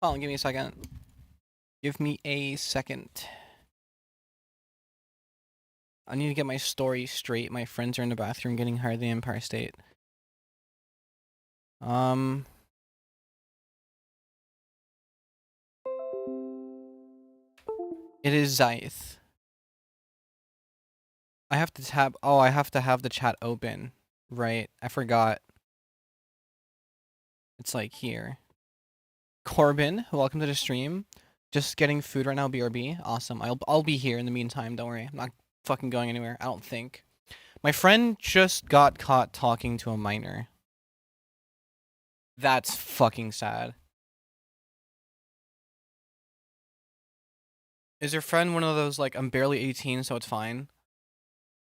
Hold on, give me a second. Give me a second. I need to get my story straight. My friends are in the bathroom getting hired at the Empire State. It is Zyth. I have to tab. Oh, I have to have the chat open. Right. I forgot. It's like here. Corbin, welcome to the stream. Just getting food right now, BRB. Awesome. I'll be here in the meantime. Don't worry. I'm not fucking going anywhere. I don't think. My friend just got caught talking to a minor. That's fucking sad. Is your friend one of those, like, I'm barely 18, so it's fine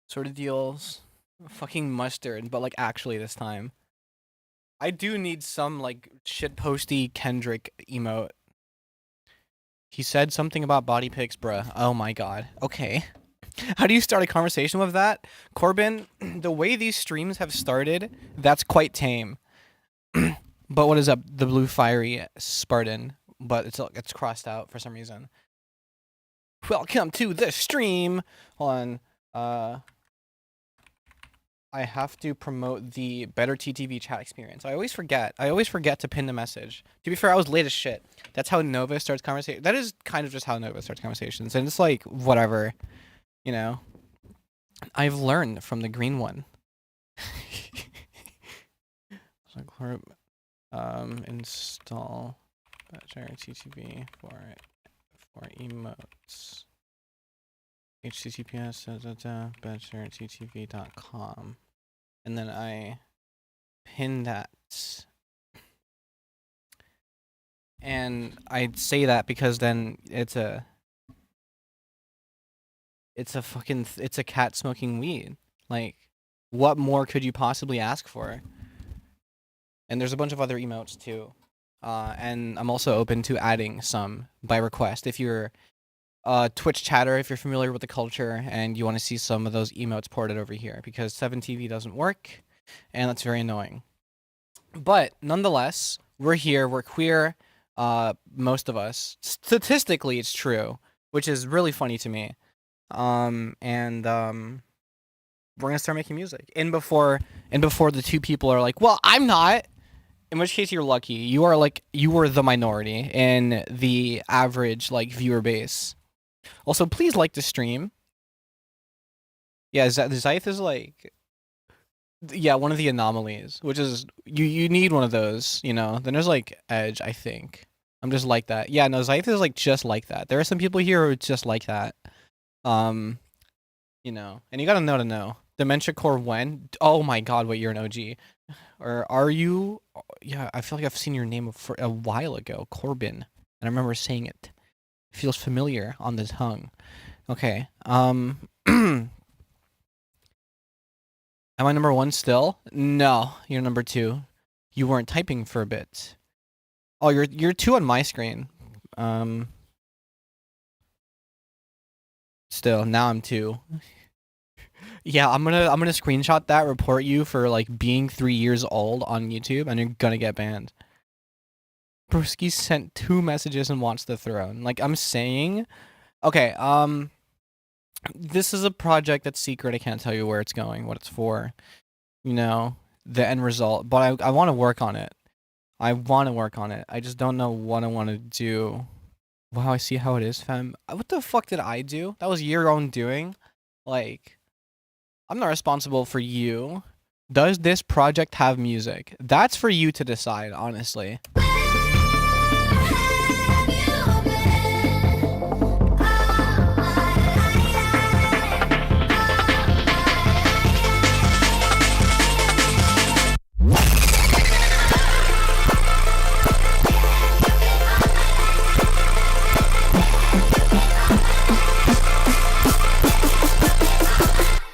sort of deals? Fucking mustard, but, like, actually this time. I do need some, like, shitposty Kendrick emote. He said something about body pics, bruh. Oh my god. Okay. How do you start a conversation with that? Corbin, the way these streams have started, that's quite tame. But what is up? The blue fiery Spartan. But it's crossed out for some reason. Welcome to the stream. Hold on. I have to promote the better TTV chat experience. I always forget. To pin the message. To be fair, I was late as shit. That's how Nova starts conversation. That is kind of just how Nova starts conversations. And it's like, whatever. You know. I've learned from the green one. Install better TTV for emotes. https betterttv.com, and then I pin that, and I'd say that because then it's a cat smoking weed. Like, what more could you possibly ask for? And there's a bunch of other emotes too. And I'm also open to adding some by request. If you're Twitch chatter, if you're familiar with the culture and you want to see some of those emotes ported over here, because 7TV doesn't work, and that's very annoying. But nonetheless, we're here, we're queer, most of us. Statistically, it's true, which is really funny to me. We're gonna start making music. And before the two people are like, well, I'm not. In which case, you're lucky. You were the minority in the average, like, viewer base. Also, please like the stream. Yeah, Zyth is like, yeah, one of the anomalies, which is, you need one of those, you know. Then there's like Edge, I think. I'm just like that. Yeah, no, Zyth is like just like that. There are some people here who are just like that. You know, and you gotta know to know. Dementia Core when? Oh my god, wait, you're an OG. Or are you? Yeah, I feel like I've seen your name for a while ago, Corbin, and I remember saying it. It feels familiar on the tongue. Okay. Am I number one still? No, you're number two. You weren't typing for a bit. Oh, you're two on my screen. Still, now I'm two. Yeah, I'm gonna screenshot that, report you for like being 3 years old on YouTube, and you're gonna get banned. Broski sent 2 messages and wants the throne. Like, I'm saying, okay, this is a project that's secret. I can't tell you where it's going, what it's for, you know, the end result. But I want to work on it. I just don't know what I want to do. Wow, I see how it is, fam. What the fuck did I do? That was your own doing. Like, I'm not responsible for you. Does this project have music? That's for you to decide, honestly.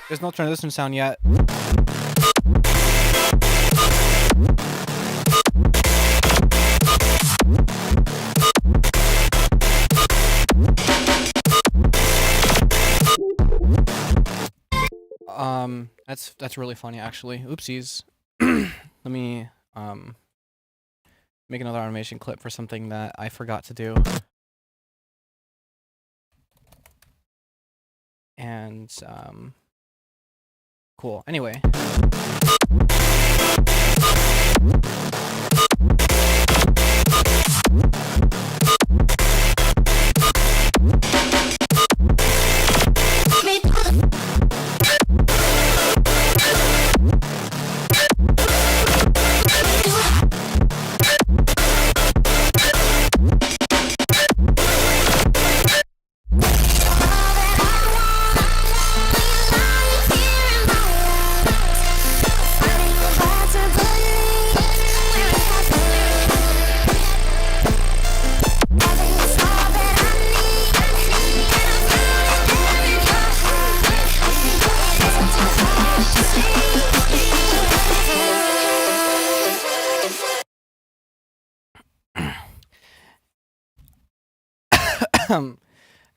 There's no transition sound yet. That's really funny actually. Oopsies. Let me make another animation clip for something that I forgot to do. And cool. Anyway.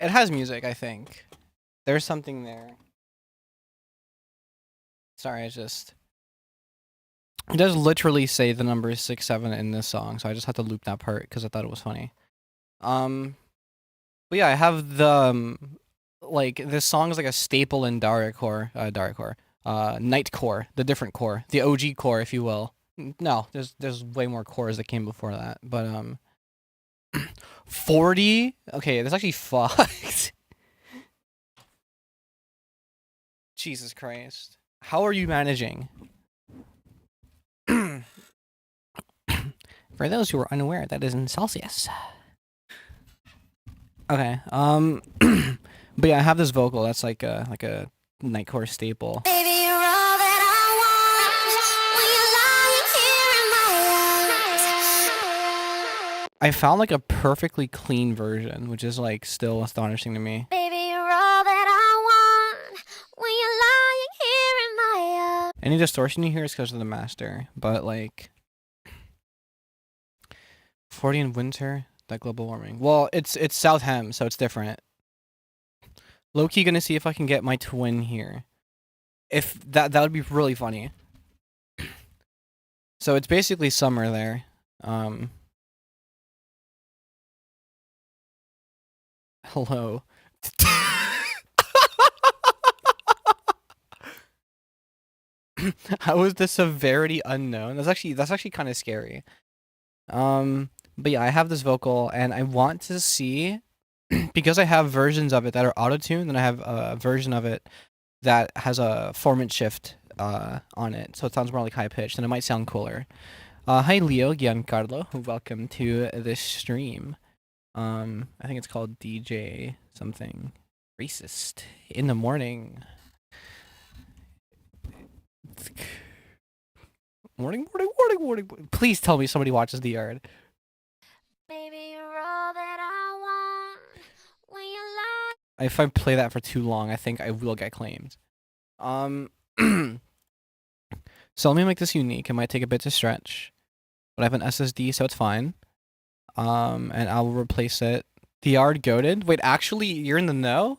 It has music, I think. There's something there. Sorry, it does literally say the number 6-7 in this song, so I just had to loop that part because I thought it was funny. But yeah, I have the like this song is like a staple in dariacore, nightcore, the different core, the OG core, if you will. No, there's way more cores that came before that, but 40. Okay, that's actually fucked. Jesus Christ, how are you managing? For those who are unaware, that is in Celsius. Okay. But yeah, I have this vocal that's like a nightcore staple. Baby, you're all that I want. I found like a perfectly clean version, which is like still astonishing to me. Baby, you're all that I want when you're lying here in my arms. Any distortion you hear is because of the master, but like 40 in winter. That global warming. Well, it's South Hem, so it's different. Low-key gonna see if I can get my twin here. If that would be really funny. So it's basically summer there. Hello. How is the severity unknown? That's actually kind of scary. But yeah, I have this vocal and I want to see because I have versions of it that are auto-tuned and I have a version of it that has a formant shift on it, so it sounds more like high-pitched and it might sound cooler. Hi Leo, Giancarlo, welcome to this stream. I think it's called DJ something racist in the morning. Morning. Please tell me somebody watches The Yard. Baby, you're all that I want when you lie. If I play that for too long, I think I will get claimed. So let me make this unique. It might take a bit to stretch, but I have an SSD, so it's fine. And I'll replace it. The Yard goated. Wait, actually, you're in the know?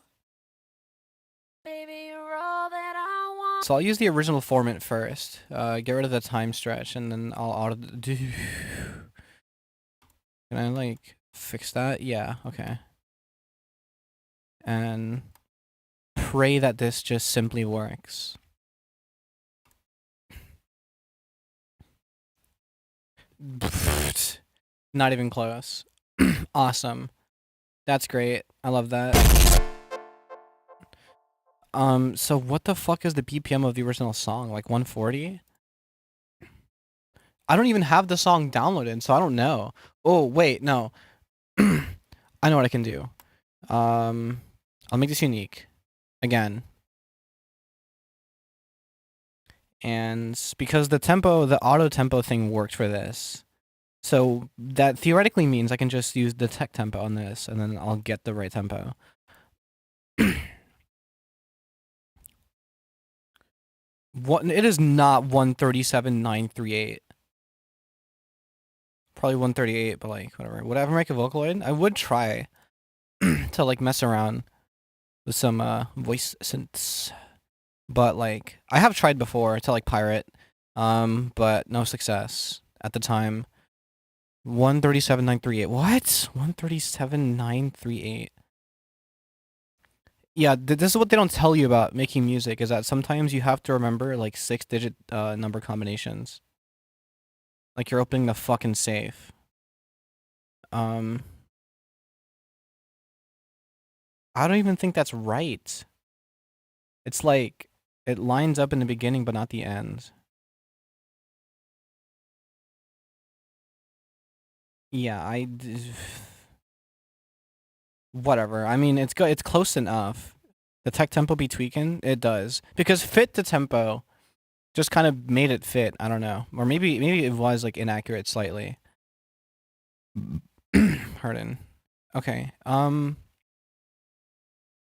Baby, you're all that I want. So I'll use the original format first. Get rid of the time stretch, and then I'll auto do. Can I like fix that? Yeah, okay. And pray that this just simply works. Not even close. Awesome. That's great. I love that. So what the fuck is the BPM of the original song? Like 140? I don't even have the song downloaded, so I don't know. Oh, wait, no. I know what I can do. I'll make this unique. Again. And because the auto tempo thing worked for this. So that theoretically means I can just use the tech tempo on this, and then I'll get the right tempo. What? It is not 137.938. Probably 138, but like whatever. Would I ever make a Vocaloid? I would try to like mess around with some voice synths, but like I have tried before to like pirate, but no success at the time. 137,938. What? 137,938. Yeah, this is what they don't tell you about making music, is that sometimes you have to remember like 6-digit number combinations. Like you're opening the fucking safe. I don't even think that's right. It's like it lines up in the beginning but not the end. Yeah, whatever. I mean, it's close enough. The tech tempo be tweaking? It does. Because fit to tempo just kind of made it fit. I don't know. Or maybe it was like inaccurate slightly. Pardon. Okay.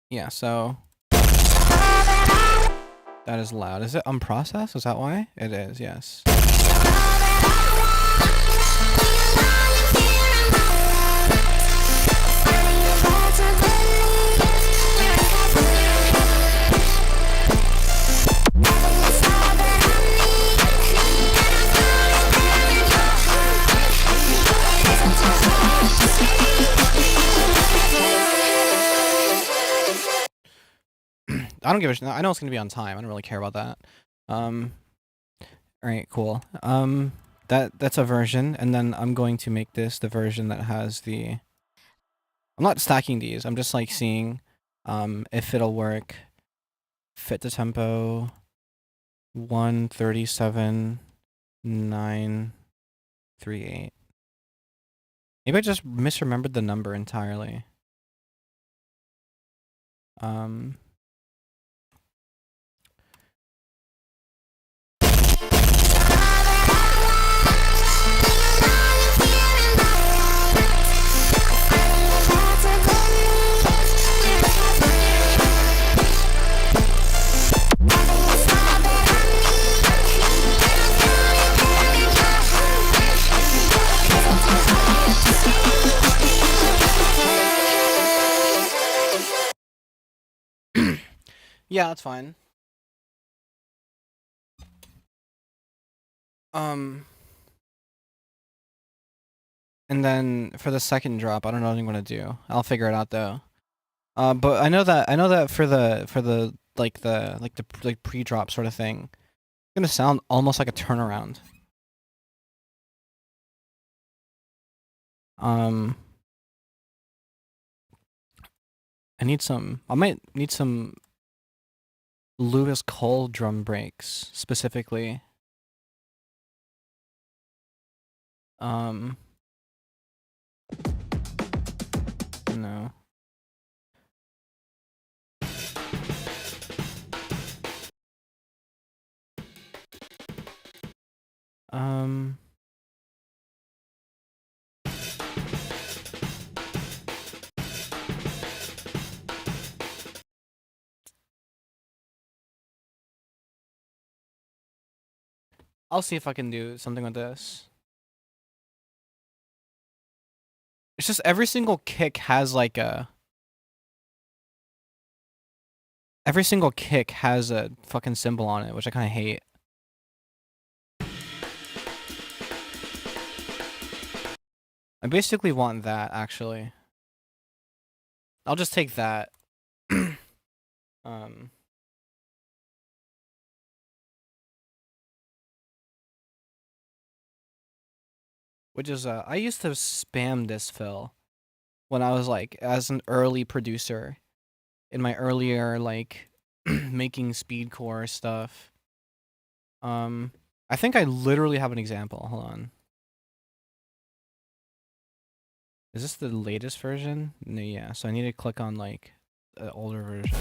Yeah, so that is loud. Is it unprocessed? Is that why? It is, yes. I don't give a shit. I know it's gonna be on time. I don't really care about that. All right, cool. That's a version, and then I'm going to make this the version that has the. I'm not stacking these. I'm just like seeing, if it'll work. Fit the tempo. 137,938. Maybe I just misremembered the number entirely. Yeah, that's fine. And then for the second drop, I don't know what I'm gonna do. I'll figure it out though. But I know that for the pre-drop sort of thing, it's gonna sound almost like a turnaround. I might need some Lewis Cole drum breaks specifically. No. I'll see if I can do something with this. It's just every single kick has like a... Every single kick has a fucking symbol on it, which I kind of hate. I basically want that, actually. I'll just take that. Which is, I used to spam this fill when I was, like, as an early producer in my earlier, like, making speedcore stuff. I think I literally have an example. Hold on. Is this the latest version? No, yeah, so I need to click on, like, the older version.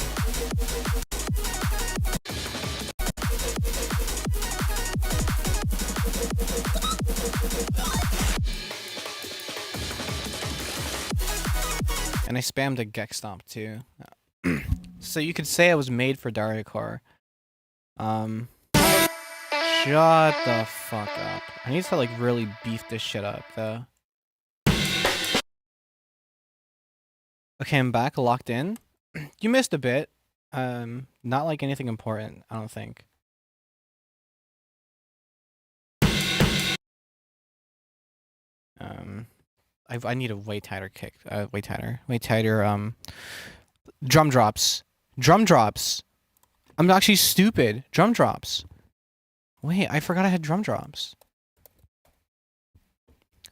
And I spammed a Gex Stomp too. So you could say I was made for dariacore. Shut the fuck up. I need to like really beef this shit up though. Okay, I'm back, locked in. You missed a bit. Not like anything important, I don't think. I need a way tighter kick. Way tighter. Drum drops. Drum drops. I'm actually stupid. Drum drops. Wait, I forgot I had drum drops.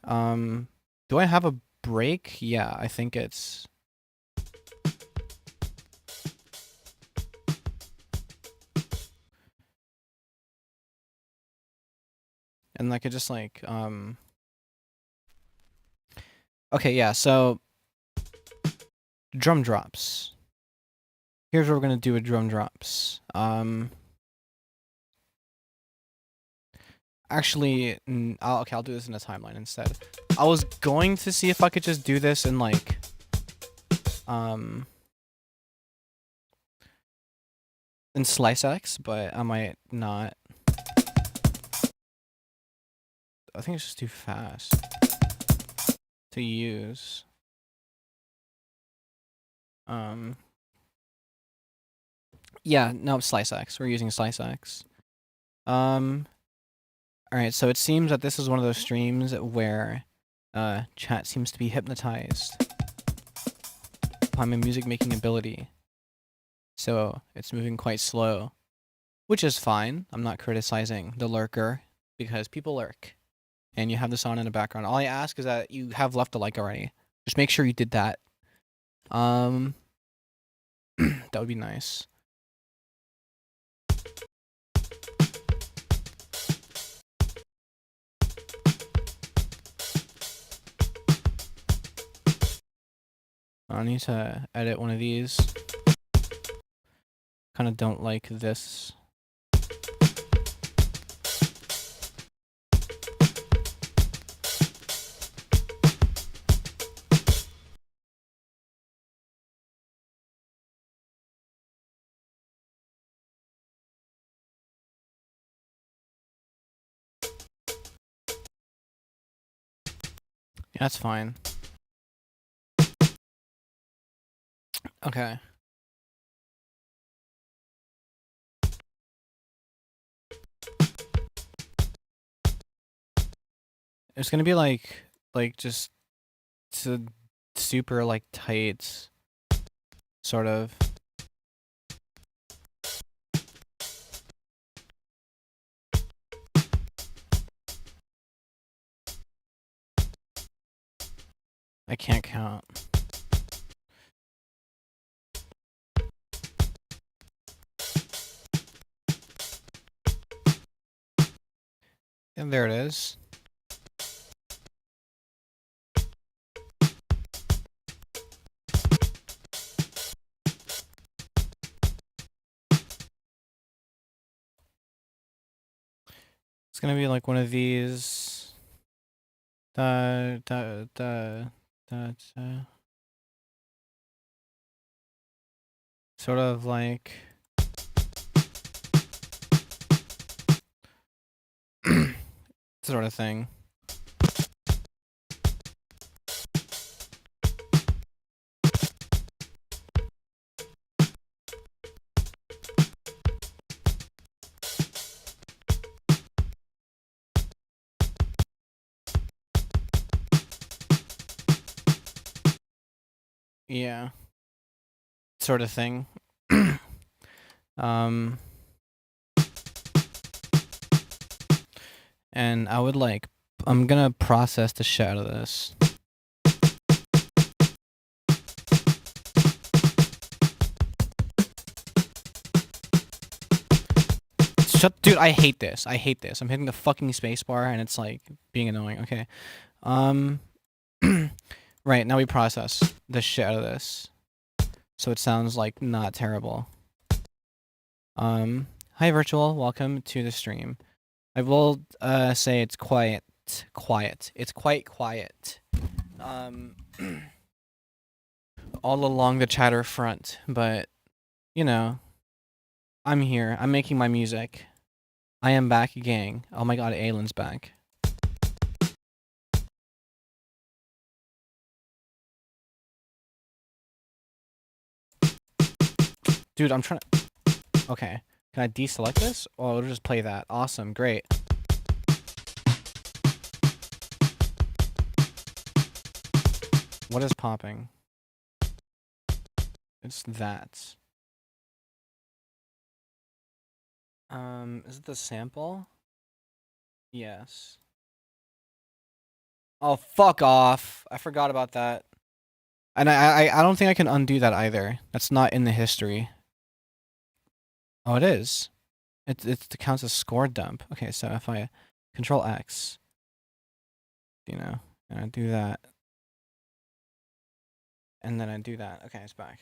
Do I have a break? Yeah, I think it's. And I could just like, okay, yeah, so drum drops. Here's what we're gonna do with drum drops. Actually, okay, I'll do this in a timeline instead. I was going to see if I could just do this in like, in SliceX, but I might not. I think it's just too fast to use. Yeah, no, SliceX. We're using SliceX. Alright, so it seems that this is one of those streams where chat seems to be hypnotized by my music making ability. So it's moving quite slow, which is fine. I'm not criticizing the lurker because people lurk and you have this on in the background. All I ask is that you have left a like already. Just make sure you did that. That would be nice. I need to edit one of these. Kind of don't like this. Yeah, that's fine. Okay. It's gonna be like just super like tight, sort of. I can't count. And there it is. It's gonna be like one of these. Sort of like. Sort of thing. Yeah. Sort of thing. And I would like, I'm gonna process the shit out of this. Shut, dude, I hate this. I hate this. I'm hitting the fucking spacebar and it's like being annoying. Okay. Right, now we process the shit out of this. So it sounds like not terrible. Hi virtual, welcome to the stream. I will say it's quiet. It's quite quiet. All along the chatter front, but you know, I'm here. I'm making my music. I am back, gang. Oh my god, Aylin's back. Dude, I'm trying to... Okay. Can I deselect this? Or it'll just play that. Awesome. Great. What is popping? It's that. Is it the sample? Yes. Oh, fuck off. I forgot about that. And I don't think I can undo that either. That's not in the history. Oh, it is. It counts as score dump. Okay, so if I Control X, and I do that, and then I do that. Okay, it's back.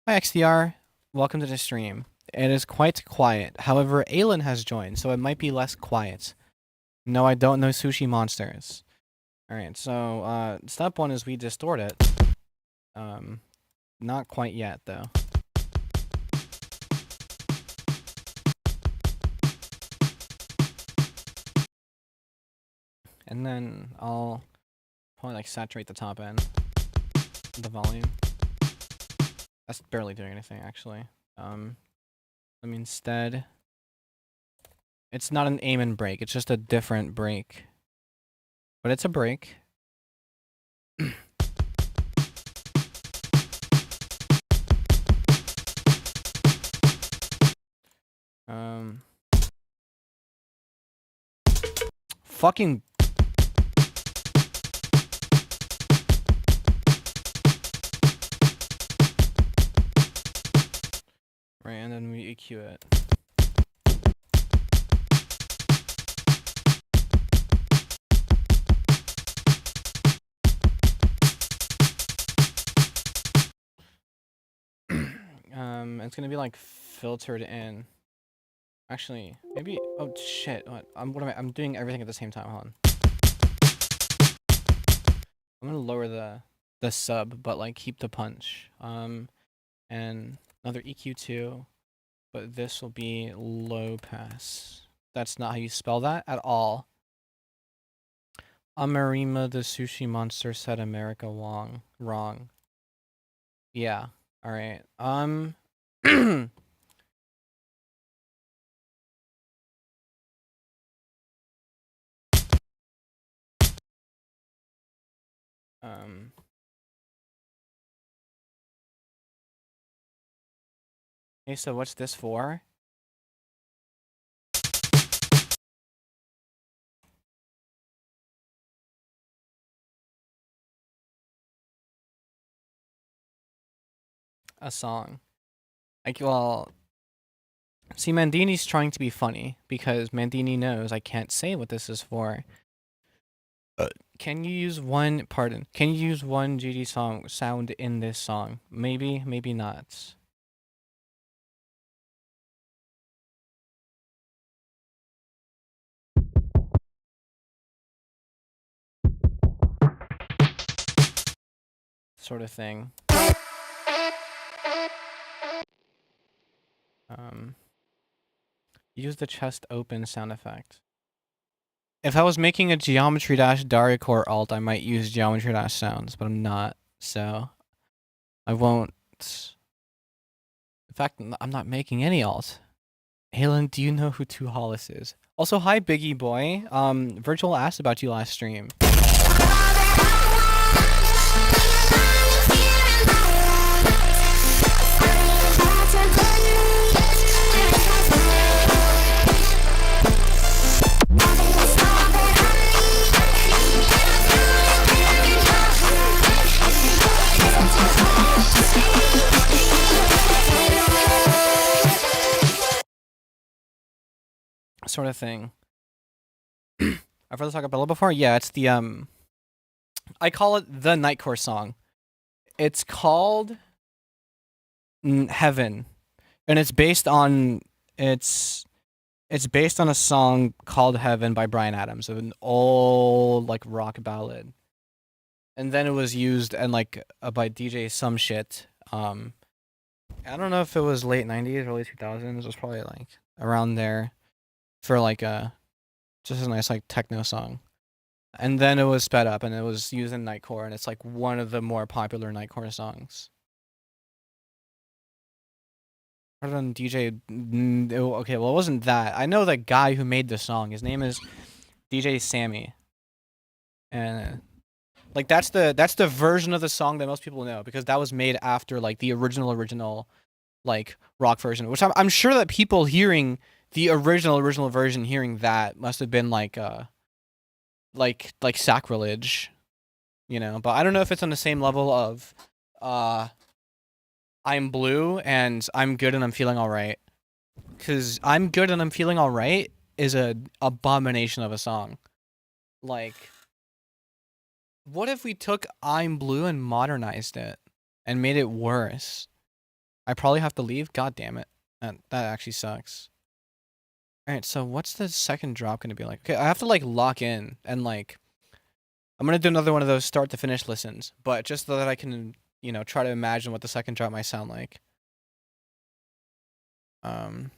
Hi XDR, welcome to the stream. It is quite quiet. However, Aelin has joined, so it might be less quiet. No, I don't know sushi monsters. Alright, so step 1 is we distort it. Not quite yet though. And then I'll probably like saturate the top end, the volume. That's barely doing anything actually. Instead, it's not an aim and break. It's just a different break, but it's a break. Fucking. Right, and then we EQ it. It's gonna be like filtered in. Actually, maybe. Oh shit! What am I? I'm doing everything at the same time. Hold on. I'm gonna lower the sub, but like keep the punch. And another EQ2, but this will be low pass. That's not how you spell that at all. Amarima the sushi monster said America wrong. Yeah. All right. Hey, so what's this for? A song. Like, well, see, Mandini's trying to be funny because Mandini knows I can't say what this is for. Can you use one, can you use one GD song sound in this song? Maybe, maybe not. Sort of thing. Use the chest open sound effect. If I was making a Geometry Dash dariacore alt, I might use Geometry Dash sounds, but I'm not, so I won't. In fact, I'm not making any alt. Halen, do you know who Two Hollis is? Also, hi Biggie Boy. Virtual asked about you last stream. Sort of thing. I've heard this acapella before. Yeah, it's the I call it the Nightcore song. It's called Heaven, and it's based on based on a song called Heaven by Bryan Adams, an old like rock ballad. And then it was used and like by DJ some shit. I don't know if it was late 90s, early 2000s. It was probably like around there for like just a nice like techno song. and then it was sped up, and it was used in Nightcore, and it's like one of the more popular Nightcore songs. Other than DJ, okay, well, it wasn't that. I know the guy who made the song. His name is DJ Sammy, and like that's the version of the song that most people know because that was made after like the original like rock version, which I'm sure that people hearing the original version hearing that must have been like sacrilege, you know. But I don't know if it's on the same level of I'm blue and I'm good and I'm feeling all right, because I'm good and I'm feeling all right is a abomination of a song. Like, what if we took I'm blue and modernized it and made it worse? I probably have to leave. God damn it. That actually sucks. Alright, so what's the second drop gonna be like? Okay, I have to like lock in and like I'm gonna do another one of those start to finish listens, but just so that I can, you know, try to imagine what the second drop might sound like. Um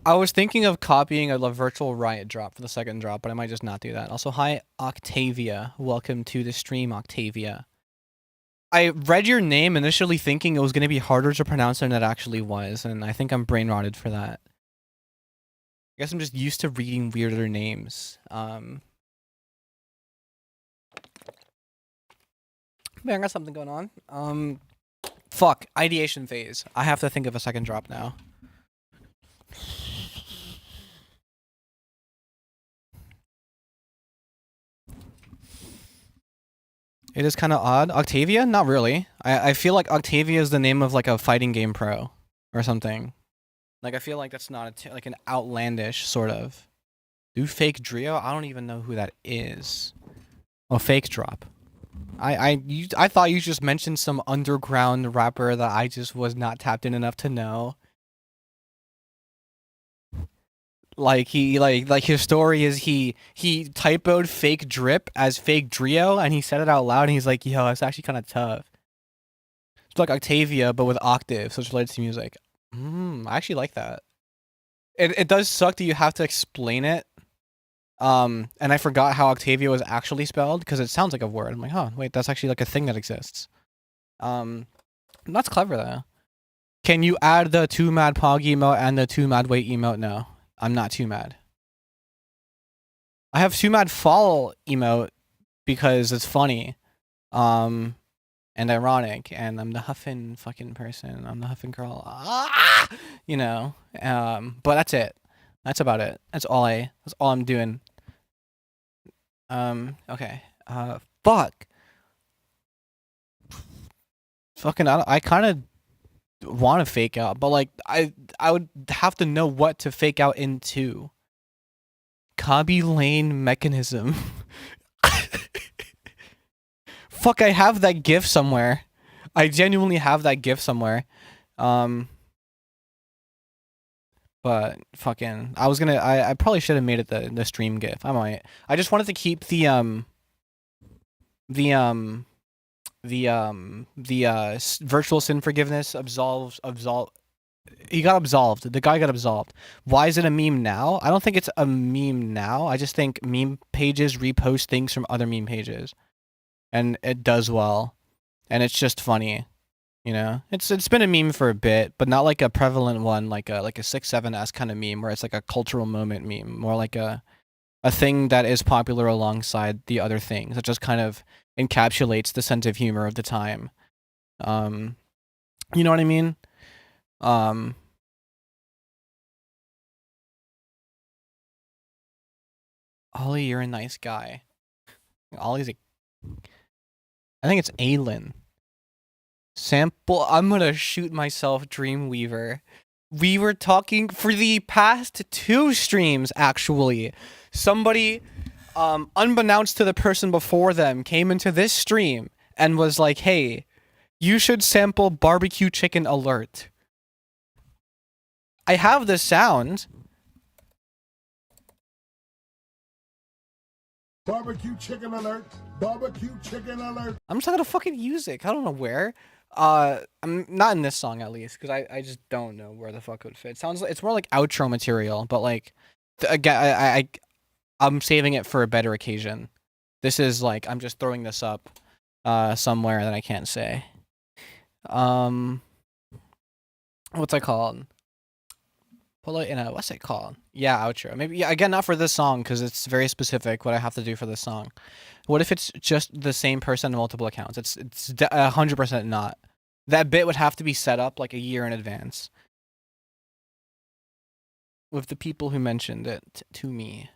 I was thinking of copying a virtual riot drop for the second drop, but I might just not do that. Also, hi Octavia. Welcome to the stream, Octavia. I read your name initially thinking it was going to be harder to pronounce than it actually was, and I think I'm brain rotted for that. I guess I'm just used to reading weirder names. Man, I got something going on. Fuck, ideation phase. I have to think of a second drop now. It is kind of odd. Octavia? Not really. I feel like Octavia is the name of like a fighting game pro or something. Like I feel like that's not like an outlandish sort of. Do fake Drio? I don't even know who that is. Oh, fake drop. I thought you just mentioned some underground rapper that I just was not tapped in enough to know. Like he like his story is he typoed fake drip as fake Drio and he said it out loud and he's like, yo, it's actually kind of tough. It's like Octavia but with octaves, so it's related to music. I actually like that. It does suck that you have to explain it. And I forgot how Octavia was actually spelled because it sounds like a word. I'm like, huh, wait, that's actually like a thing that exists. That's clever though. Can you add the too mad pog emote and the too mad wait emote? No, I'm not too mad. I have too mad fall emote because it's funny, and ironic, and I'm the huffin fucking person. I'm the huffin girl. You know. But that's it. That's about it. That's all I'm doing. Okay. Fuck. Fucking, I kind of want to fake out, but like, I would have to know what to fake out into. Cobby Lane mechanism. Fuck, I have that GIF somewhere. I genuinely have that GIF somewhere. But fucking, I probably should have made it the stream GIF. I might. I just wanted to keep the virtual sin forgiveness absolve he got absolved. The guy got absolved. Why is it a meme now? I don't think it's a meme now. I just think meme pages repost things from other meme pages, and it does well, and it's just funny. You know, it's been a meme for a bit, but not like a prevalent one, like a 6-7S kind of meme where it's like a cultural moment meme, more like a thing that is popular alongside the other things. It just kind of encapsulates the sense of humor of the time. Um, you know what I mean? Um, Ollie, you're a nice guy. Ollie's a, I think it's Aelin. Sample. I'm gonna shoot myself, Dreamweaver. We were talking for the past 2 streams, actually. Somebody, unbeknownst to the person before them, came into this stream and was like, hey, you should sample barbecue chicken alert. I have the sound. Barbecue chicken alert. Barbecue chicken alert. I'm just not gonna fucking use it. I don't know where. I'm not in this song at least, because I just don't know where the fuck it would fit. It sounds like it's more like outro material, but like, again, I'm saving it for a better occasion. This is like I'm just throwing this up, somewhere that I can't say. What's it called? Pull it in a what's it called? Yeah, outro. Maybe yeah. Again, not for this song because it's very specific what I have to do for this song. What if it's just the same person on multiple accounts? It's 100% not. That bit would have to be set up like a year in advance with the people who mentioned it to me.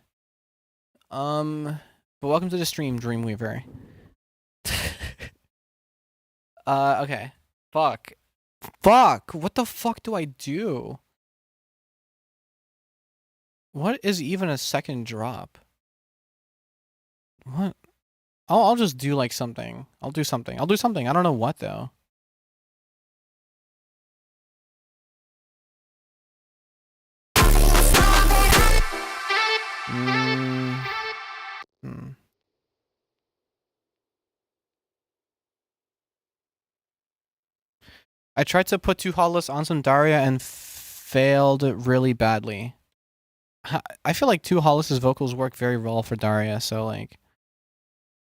But welcome to the stream, Dreamweaver. Okay. Fuck. What the fuck do I do? What is even a second drop? What? I'll just do like something. I'll do something. I don't know what though. I tried to put 2 Hollis on some Daria and failed really badly. I feel like 2 Hollis's vocals work very well for Daria, so like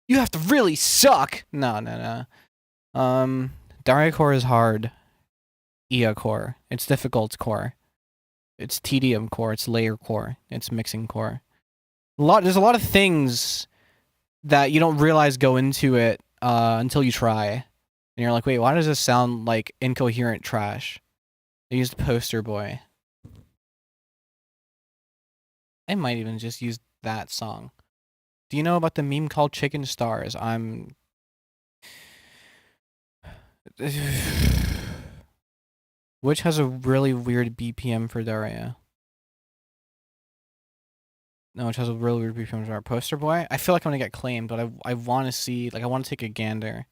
you have to really suck. No. Dariacore is hard. Ia core. It's difficult core. It's tedium core. It's layer core. It's mixing core. There's a lot of things that you don't realize go into it until you try. And you're like, wait, why does this sound like incoherent trash? I used Poster Boy. I might even just use that song. Do you know about the meme called Chicken Stars? Which has a really weird BPM for Daria. No, which has a really weird BPM for Daria. Poster Boy? I feel like I'm gonna get claimed, but I want to see, like, I want to take a gander.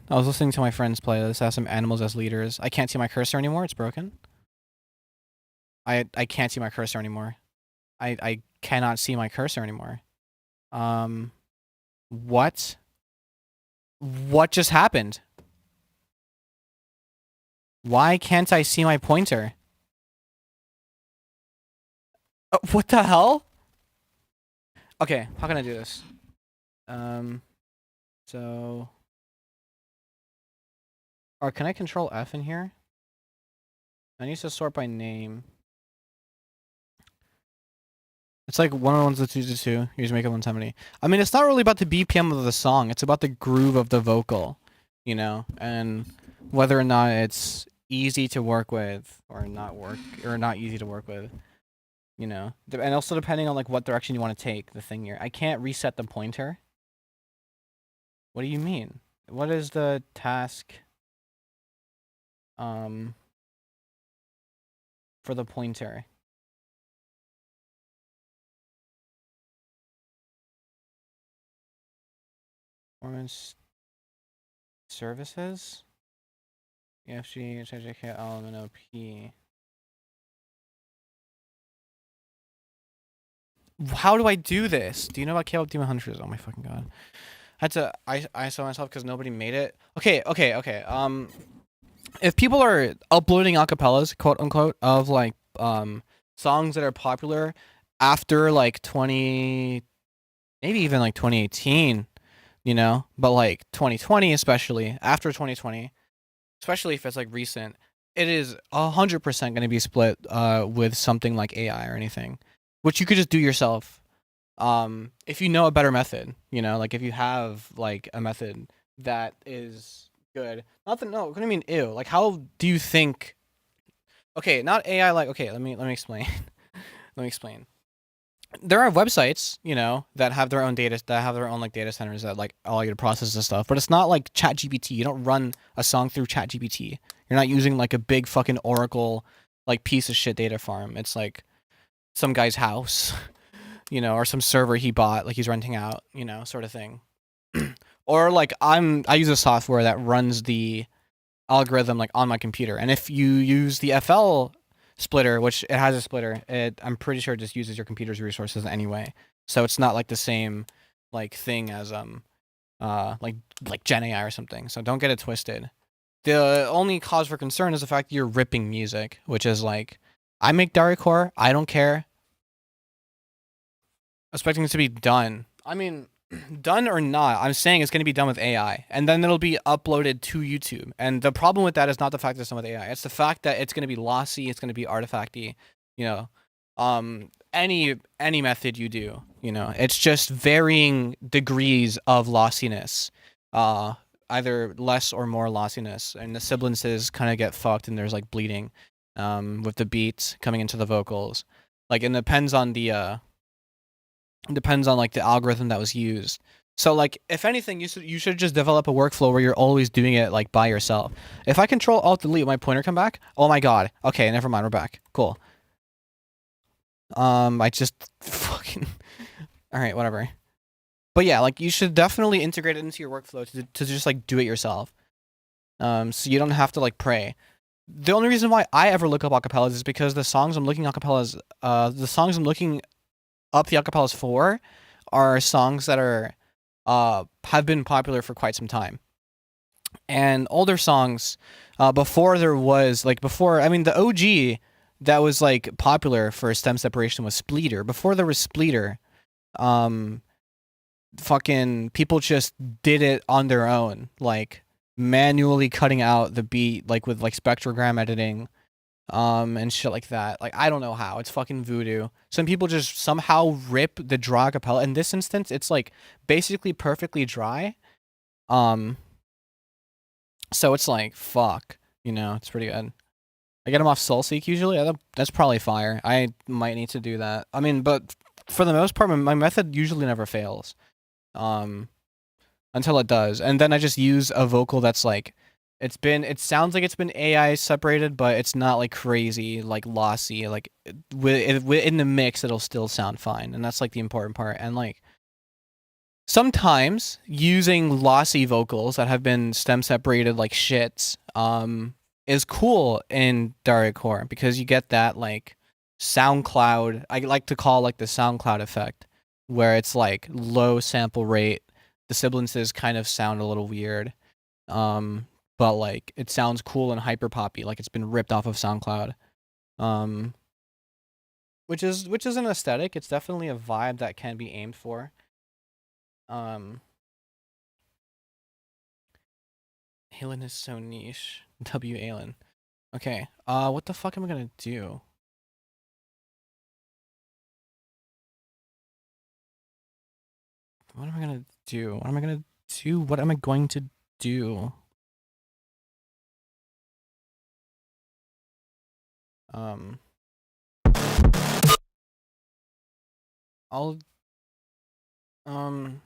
I was listening to my friends play this, has some animals as leaders. I can't see my cursor anymore, it's broken. I can't see my cursor anymore. I cannot see my cursor anymore. What? What just happened? Why can't I see my pointer? What the hell? Okay, how can I do this? So... Or can I control F in here? I need to sort by name. It's like 101 to 2 to 2. Here's make it 170. I mean, it's not really about the BPM of the song. It's about the groove of the vocal, you know, and whether or not it's easy to work with or not easy to work with, you know. And also depending on like what direction you want to take the thing here. I can't reset the pointer. What do you mean? What is the task? For the pointer. Performance services. EFG, HJK, LMNOP. How do I do this? Do you know about Caleb Demon Hunters? Oh my fucking god. I had to ISO myself because nobody made it. Okay. if people are uploading acapellas, quote unquote, of like songs that are popular after like 20, maybe even like 2018, you know, but like 2020, especially after 2020, especially if it's like recent, it is 100% going to be split with something like AI or anything, which you could just do yourself. If you know a better method, you know, like if you have like a method that is good. Not that no, what do you mean ew? Like how do you think? Okay, not AI. Like okay, let me explain. Let me explain. There are websites, you know, that have their own data, that have their own like data centers that like allow you to process this stuff. But it's not like ChatGPT. You don't run a song through ChatGPT. You're not using like a big fucking Oracle like piece of shit data farm. It's like some guy's house, you know, or some server he bought, like he's renting out, you know, sort of thing. Or like I use a software that runs the algorithm like on my computer, and if you use the FL splitter, which it has a splitter, I'm pretty sure it just uses your computer's resources anyway. So it's not like the same like thing as like Gen AI or something. So don't get it twisted. The only cause for concern is the fact that you're ripping music, which is like I make dariacore, I don't care. Expecting it to be done. I mean, done or not, I'm saying it's going to be done with AI, and then it'll be uploaded to YouTube. And the problem with that is not the fact that it's done with AI; it's the fact that it's going to be lossy, it's going to be artifacty. You know, any method you do, you know, it's just varying degrees of lossiness. Uh, Either less or more lossiness, and the sibilances kind of get fucked, and there's like bleeding, with the beats coming into the vocals. Like it depends on like the algorithm that was used. So like if anything, you should just develop a workflow where you're always doing it like by yourself. If I control alt delete, my pointer come back. Oh my god. Okay, never mind. We're back. Cool. I just fucking. All right, whatever. But yeah, like you should definitely integrate it into your workflow to just like do it yourself. So you don't have to like pray. The only reason why I ever look up acapellas is because the songs I'm looking up the acapellas for are songs that are have been popular for quite some time. And older songs, before there was like before I mean the OG that was like popular for stem separation was Spleeter. Before there was Spleeter, um fucking people just did it on their own, like manually cutting out the beat like with like spectrogram editing and shit like that. Like I don't know how. It's fucking voodoo. Some people just somehow rip the draw acapella. In this instance, it's like basically perfectly dry. Um, so it's like fuck. You know, it's pretty good. I get them off Soulseek usually. That's probably fire. I might need to do that. I mean, but for the most part, my method usually never fails. Um, until it does, and then I just use a vocal that's like it sounds like it's been AI separated, but it's not like crazy like lossy. Like in the mix, it'll still sound fine, and that's like the important part. And like sometimes using lossy vocals that have been stem separated like shits is cool in dariacore because you get that like SoundCloud. I like to call like the SoundCloud effect, where it's like low sample rate. The sibilances kind of sound a little weird, but like it sounds cool and hyper poppy, like it's been ripped off of SoundCloud. Um, which is an aesthetic. It's definitely a vibe that can be aimed for. Um, Halen is so niche. W Halen. Okay. What the fuck am I gonna do? What am I gonna do? What am I gonna do? What am I going to do? Um, I'll um.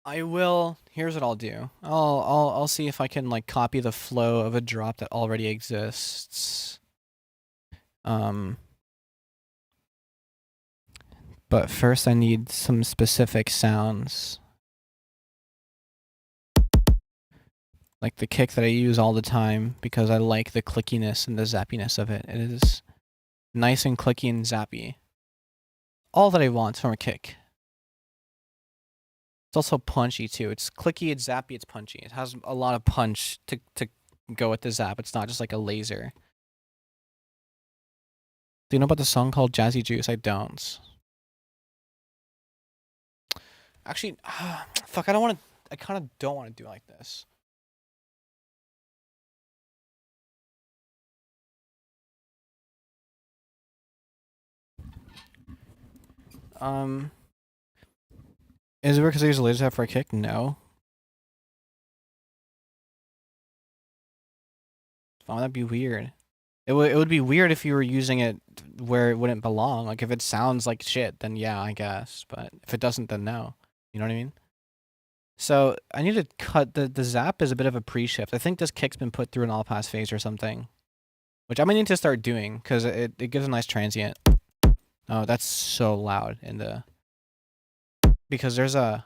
I will. Here's what I'll do. I'll see if I can like copy the flow of a drop that already exists. Um, but first I need some specific sounds, like the kick that I use all the time because I like the clickiness and the zappiness of it. It is nice and clicky and zappy. all that I want from a kick. It's also punchy too. It's clicky, it's zappy, it's punchy. It has a lot of punch to go with the zap. It's not just like a laser. Do you know about the song called Jazzy Juice? I don't. Actually, fuck, I kind of don't want to do like this. Is it because I use a laser tap for a kick? No. Why would that be weird? It would be weird if you were using it where it wouldn't belong. Like if it sounds like shit, then yeah, I guess. But if it doesn't, then no. You know what I mean? So I need to cut the zap is a bit of a pre-shift. I think this kick's been put through an all pass phase or something, which I might need to start doing because it gives a nice transient. Oh, that's so loud in the because there's a.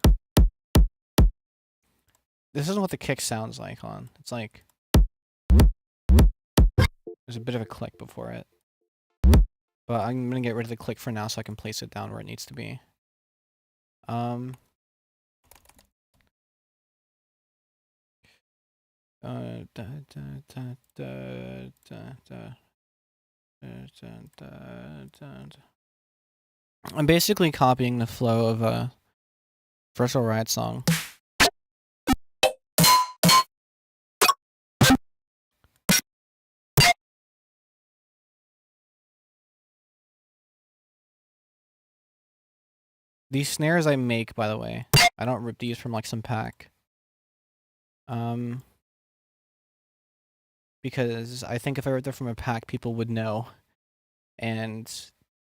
This isn't what the kick sounds like on. It's like there's a bit of a click before it. But I'm gonna get rid of the click for now so I can place it down where it needs to be. I'm basically copying the flow of a Virtual Riot song. These snares I make, by the way. I don't rip these from like some pack. Because I think if I ripped them from a pack, people would know. And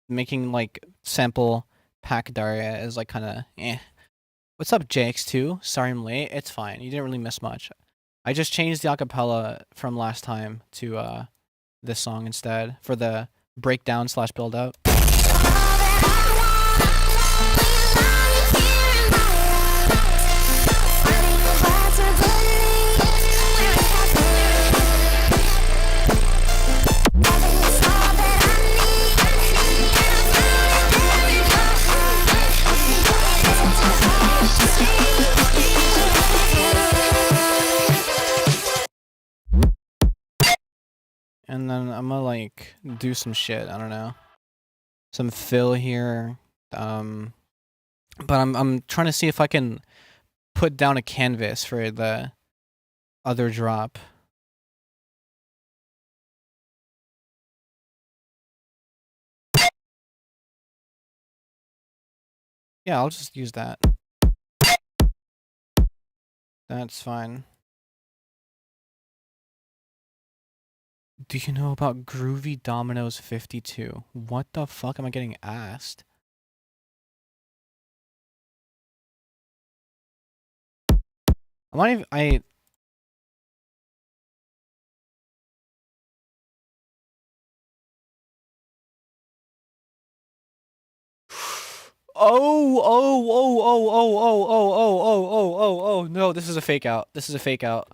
making like sample pack Daria is like kind of eh. What's up, JX2? Sorry I'm late. It's fine. You didn't really miss much. I just changed the acapella from last time to this song instead for the breakdown slash build up. And then I'm gonna like do some shit. I don't know, some fill here. But I'm trying to see if I can put down a canvas for the other drop. Yeah, I'll just use that. That's fine. Do you know about Groovy Dominoes 52? What the fuck am I getting asked? I Oh, no, this is a fake out. This is a fake out.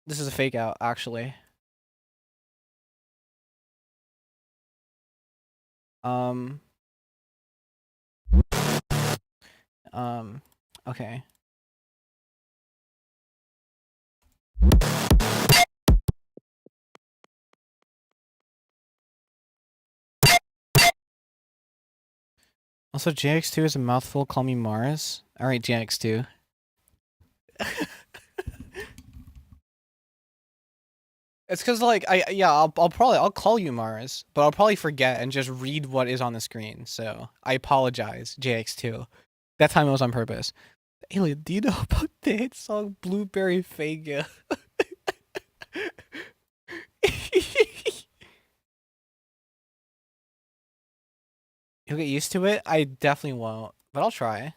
This is a fake out, actually. Okay. Also, JX2 is a mouthful, call me Mars. Alright, JX2. It's because like I'll call you Mars, but I'll probably forget and just read what is on the screen. So I apologize, JX2. That time it was on purpose. Alien, do you know about the hit song Blueberry Fanga? You'll get used to it? I definitely won't, but I'll try.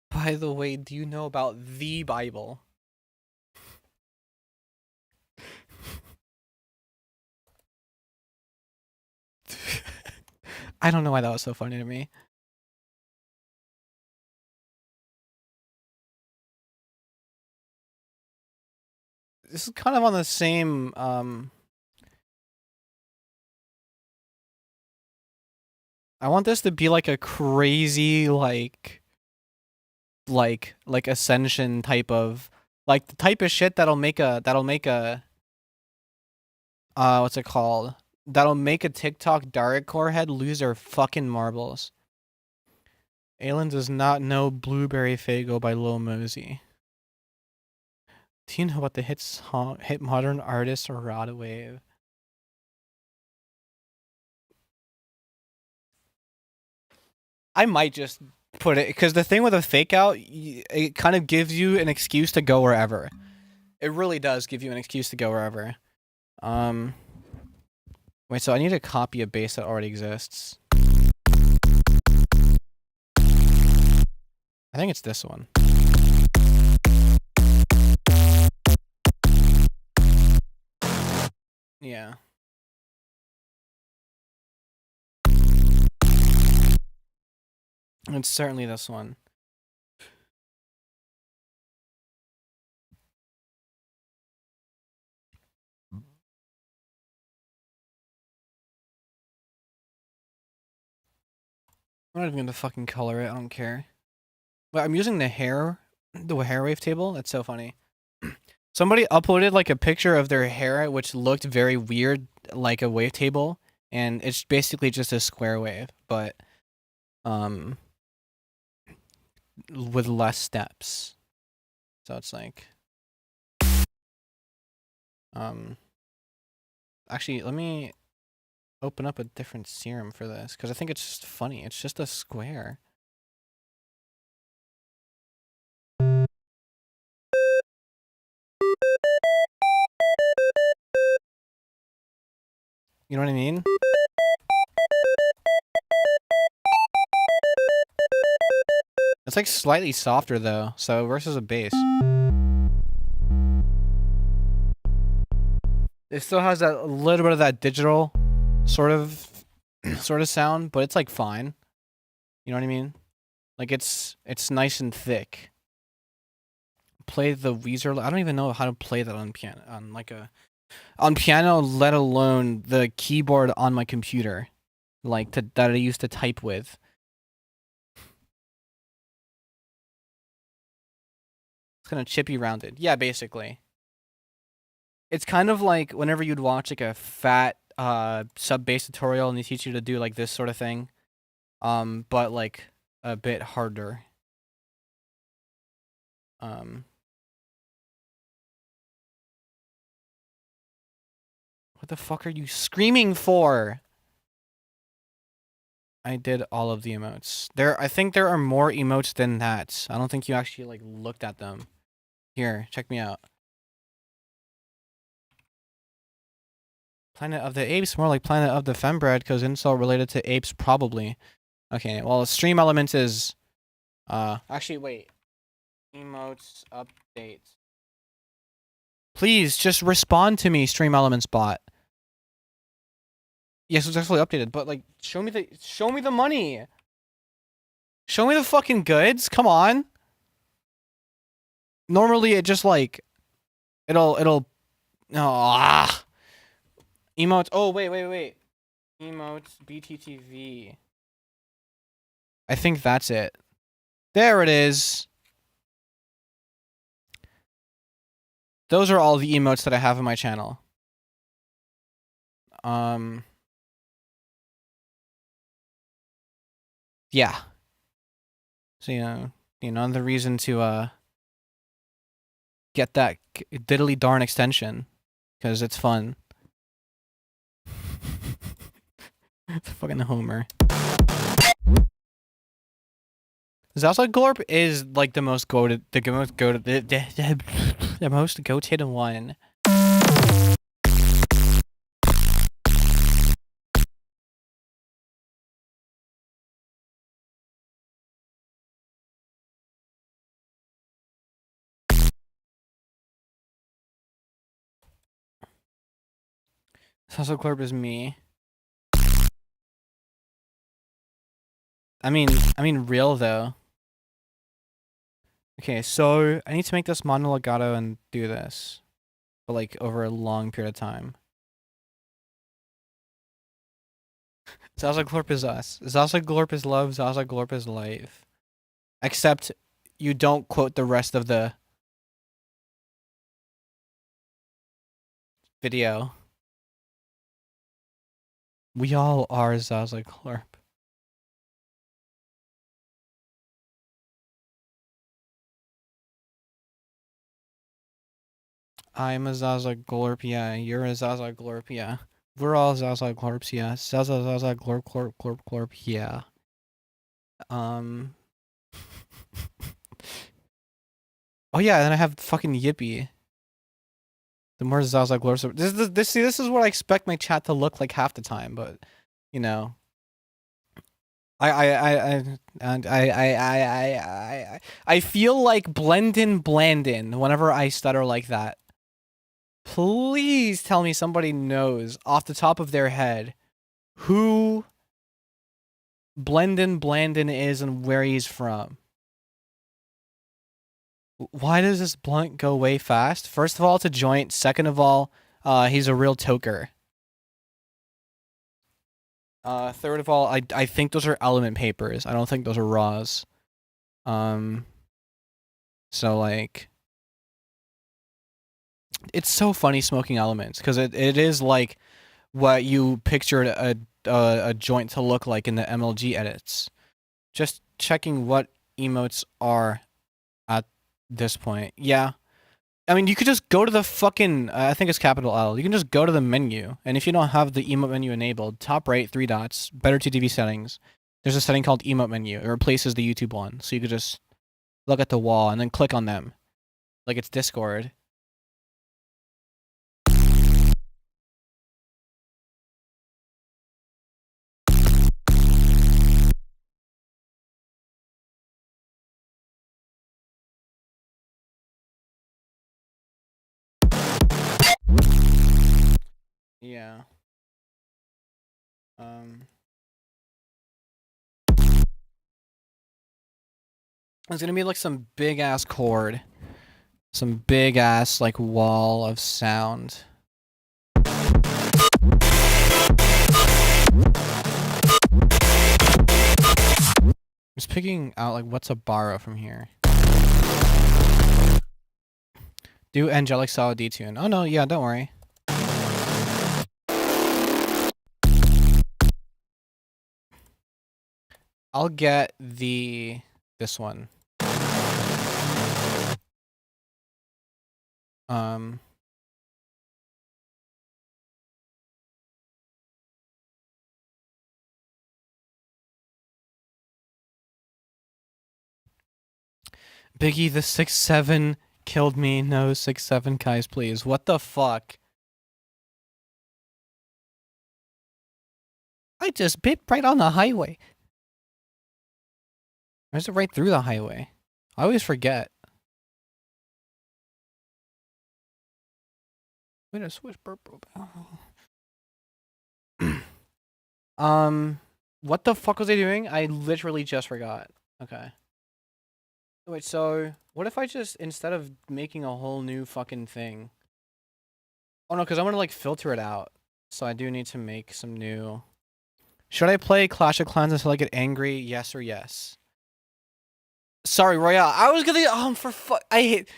By the way, do you know about the Bible? I don't know why that was so funny to me. this is kind of on the same I want this to be like a crazy like ascension type of like the type of shit that'll make a what's it called? That'll make a TikTok dariacore head lose their fucking marbles. Aelin does not know Blueberry Fago by Lil Mosey. Do you know what the hit modern artist or Rada Wave? I might just put it because the thing with a fake out, it kind of gives you an excuse to go wherever. It really does give you an excuse to go wherever. Wait, so I need to copy a base that already exists. I think it's this one. Yeah. It's certainly this one. I'm not even gonna fucking color it. I don't care. But I'm using the hair wave table. That's so funny. Somebody uploaded like a picture of their hair, which looked very weird, like a wave table, and it's basically just a square wave, but with less steps. So it's like, actually, let me open up a different serum for this because I think it's just funny. It's just a square. You know what I mean? It's like slightly softer though, so versus a base. It still has that a little bit of that digital sort of sound, but it's like fine. You know what I mean? Like it's nice and thick. Play the Weezer. I don't even know how to play that on piano on piano, let alone the keyboard on my computer, like that I used to type with. It's kind of chippy rounded. Yeah, basically. It's kind of like whenever you'd watch like a fat sub bass tutorial and they teach you to do like this sort of thing, but like a bit harder. What the fuck are you screaming for? I did all of the emotes. I think there are more emotes than that. I don't think you actually like looked at them. Here, check me out. Planet of the Apes, more like Planet of the Fembread, because insult related to apes, probably. Okay, well, stream elements is, actually, wait. Emotes update. Please, just respond to me, stream elements bot. Yes, it's actually updated, but, like, show me the money! Show me the fucking goods, come on! Normally, it just, like, it'll, emotes, oh, wait. Emotes, BTTV. I think that's it. There it is. Those are all the emotes that I have on my channel. Yeah. So, the reason to, get that diddly darn extension. Because it's fun. It's fucking Homer. Zalsa Glorp is like the most goated, the most goated one. Zalsa Glorp is me. I mean real though. Okay, so I need to make this monologato and do this. but like over a long period of time. Zaza Glorp is us. Zaza Glorp is love. Zaza Glorp is life. Except you don't quote the rest of the video. We all are Zaza Glorp. I'm a Zaza Glorp, yeah. You're a Zaza Glorp, yeah. We're all Zaza Glorps, yeah. Zaza Glorp, Glorp, Glorp, Glorp, yeah. Oh yeah, and then I have fucking Yippee. The more Zaza Glorps. This is what I expect my chat to look like half the time, but you know. I feel like Blendin Blandin whenever I stutter like that. Please tell me somebody knows off the top of their head who Blendin Blandin is and where he's from. Why does this blunt go way fast? First of all, it's a joint. Second of all, he's a real toker. Third of all, I think those are element papers. I don't think those are raws. So like, it's so funny smoking elements because it is like what you pictured a joint to look like in the MLG edits. Just checking what emotes are at this point. Yeah. I mean, you could just go to the fucking, I think it's capital L. You can just go to the menu, and if you don't have the emote menu enabled, top right, 3 dots, better to TV settings. There's a setting called emote menu. It replaces the YouTube one, so you could just look at the wall and then click on them, like it's Discord. Yeah. It's gonna be like some big ass chord, some big ass like wall of sound. I'm just picking out like what's a borrow from here. Do angelic solid detune. Oh no, yeah, don't worry. I'll get this one. Biggie the 6'7" killed me. No 6'7" guys, please. What the fuck? I just bit right on the highway. Or is it right through the highway? I always forget. Wait a switch purple. What the fuck was I doing? I literally just forgot. Okay. Wait, so what if I just, instead of making a whole new fucking thing? Oh no, because I want to like filter it out. So I do need to make some new. Should I play Clash of Clans until I get angry? Yes or yes? Sorry, Royale. I was gonna. For fuck. I hate.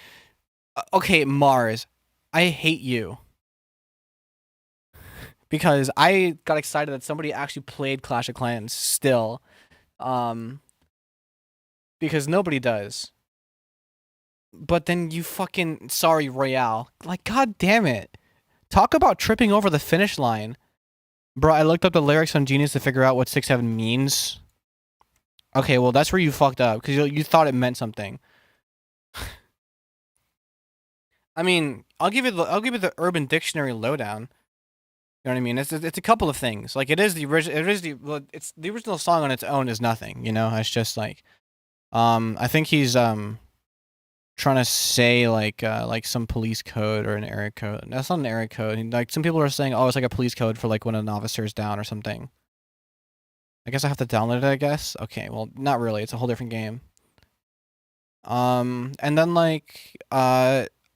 Okay, Mars. I hate you. Because I got excited that somebody actually played Clash of Clans still. Because nobody does. But then you fucking. Sorry, Royale. Like, god damn it. Talk about tripping over the finish line. Bro, I looked up the lyrics on Genius to figure out what 6'7" means. Okay, well, that's where you fucked up. Because you thought it meant something. I mean, I'll give you the Urban Dictionary lowdown. You know what I mean? It's a couple of things. Like it is the original song on its own is nothing. You know, it's just like, I think he's trying to say like some police code or an error code. That's not an error code. Like some people are saying, oh, it's like a police code for like when an officer is down or something. I guess I have to download it. I guess. Okay, well, not really. It's a whole different game. And then like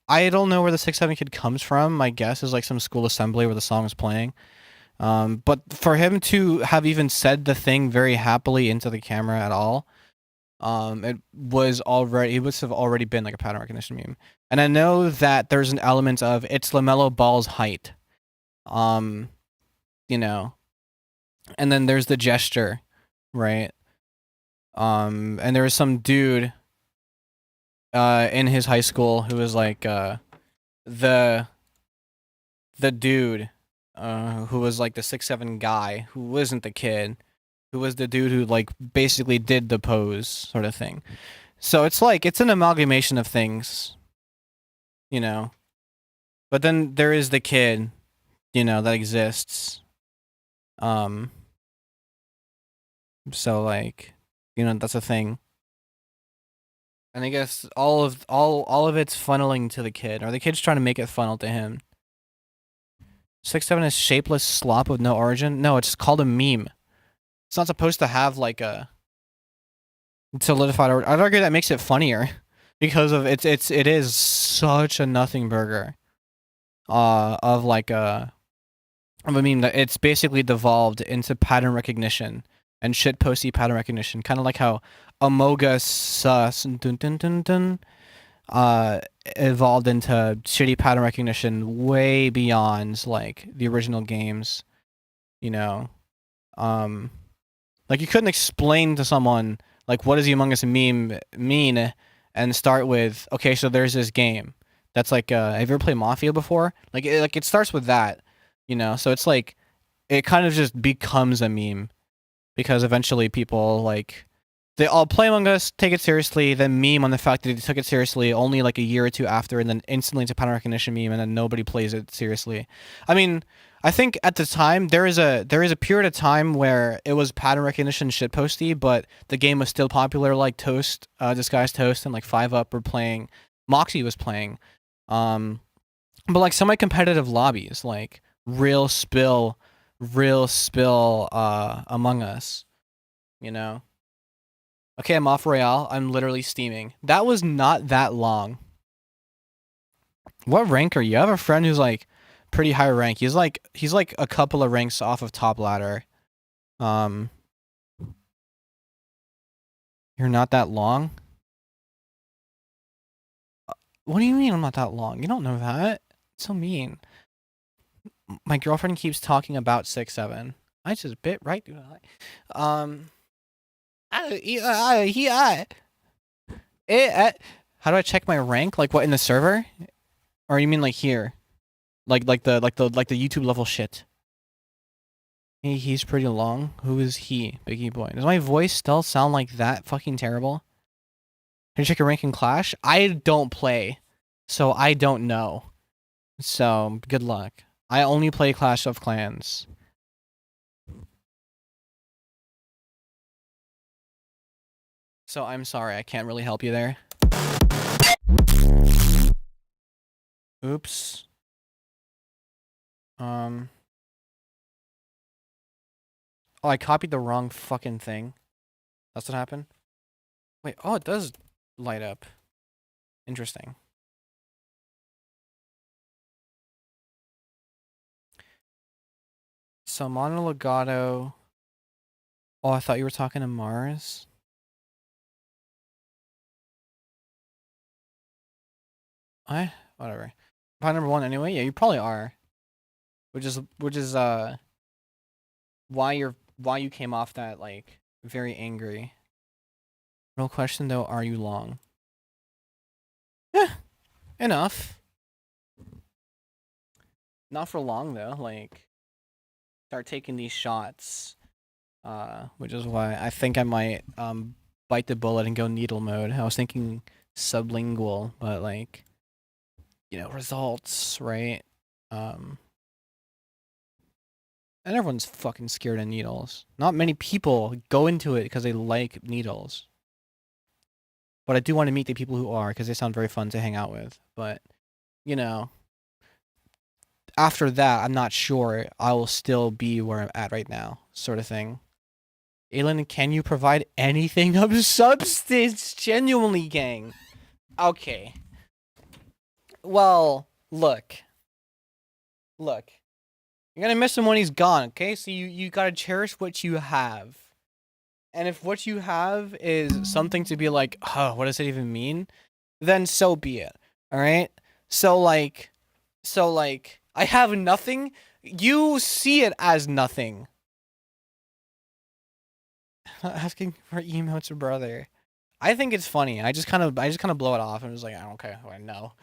I don't know where the 6'7" kid comes from. My guess is like some school assembly where the song is playing. But for him to have even said the thing very happily into the camera at all, it must have already been like a pattern recognition meme. And I know that there's an element of it's LaMelo Ball's height. You know. And then there's the gesture, right? And there was some dude in his high school who was like the dude who was like the 6'7" guy who wasn't the kid, who was the dude who like basically did the pose sort of thing. So it's like it's an amalgamation of things, you know. But then there is the kid, you know, that exists. So like, you know, that's a thing. And I guess all of it's funneling to the kid, or the kid's trying to make it funnel to him. 6'7" is shapeless slop with no origin. No, it's called a meme. It's not supposed to have like a solidified origin. I'd argue that makes it funnier because of it is such a nothing burger. Of like a meme that it's basically devolved into pattern recognition and shitposty pattern recognition, kind of like how Amogus Sus dun, dun, dun, dun, evolved into shitty pattern recognition way beyond like the original games, you know. Like you couldn't explain to someone like what does the Among Us meme mean and start with okay, so there's this game that's like have you ever played Mafia before? Like it starts with that, you know. So it's like it kind of just becomes a meme because eventually people like they all play Among Us, take it seriously, then meme on the fact that they took it seriously only like a year or two after, and then instantly it's a pattern recognition meme, and then nobody plays it seriously. I mean, I think at the time there is a period of time where it was pattern recognition shitposty, but the game was still popular, like Toast, Disguised Toast, and like 5-Up were playing. Moxie was playing, but like semi-competitive lobbies, like real spill, Among Us, you know. Okay, I'm off Royale. I'm literally steaming. That was not that long. What rank are you? I have a friend who's like pretty high rank. He's like a couple of ranks off of top ladder. You're not that long? What do you mean I'm not that long? You don't know that. It's so mean. My girlfriend keeps talking about 6'7". I just bit right through the eye. How do I check my rank? Like what in the server? Or you mean like here? Like the YouTube level shit. He's pretty long. Who is he? Biggie boy. Does my voice still sound like that fucking terrible? Can you check your rank in Clash? I don't play, so I don't know. So good luck. I only play Clash of Clans. So I'm sorry, I can't really help you there. Oops. Oh, I copied the wrong fucking thing. That's what happened? Wait, oh, it does light up. Interesting. So Monologato. Oh, I thought you were talking to Mars. Whatever. Probably number 1 anyway. Yeah, you probably are. Which is why you came off that like very angry. Real question though, are you long? Yeah, enough. Not for long though. Like start taking these shots. Which is why I think I might bite the bullet and go needle mode. I was thinking sublingual, but like you know, results, right? And everyone's fucking scared of needles. Not many people go into it because they like needles. But I do want to meet the people who are because they sound very fun to hang out with. But, you know, after that, I'm not sure I will still be where I'm at right now, sort of thing. Aylin, can you provide anything of substance? Genuinely, gang. Okay. Well, look. Look. You're gonna miss him when he's gone, okay? So you gotta cherish what you have. And if what you have is something to be like, oh, what does it even mean? Then so be it. Alright? So, I have nothing. You see it as nothing. Asking for emotes, brother. I think it's funny. I just kind of blow it off and was like, I don't care. I know.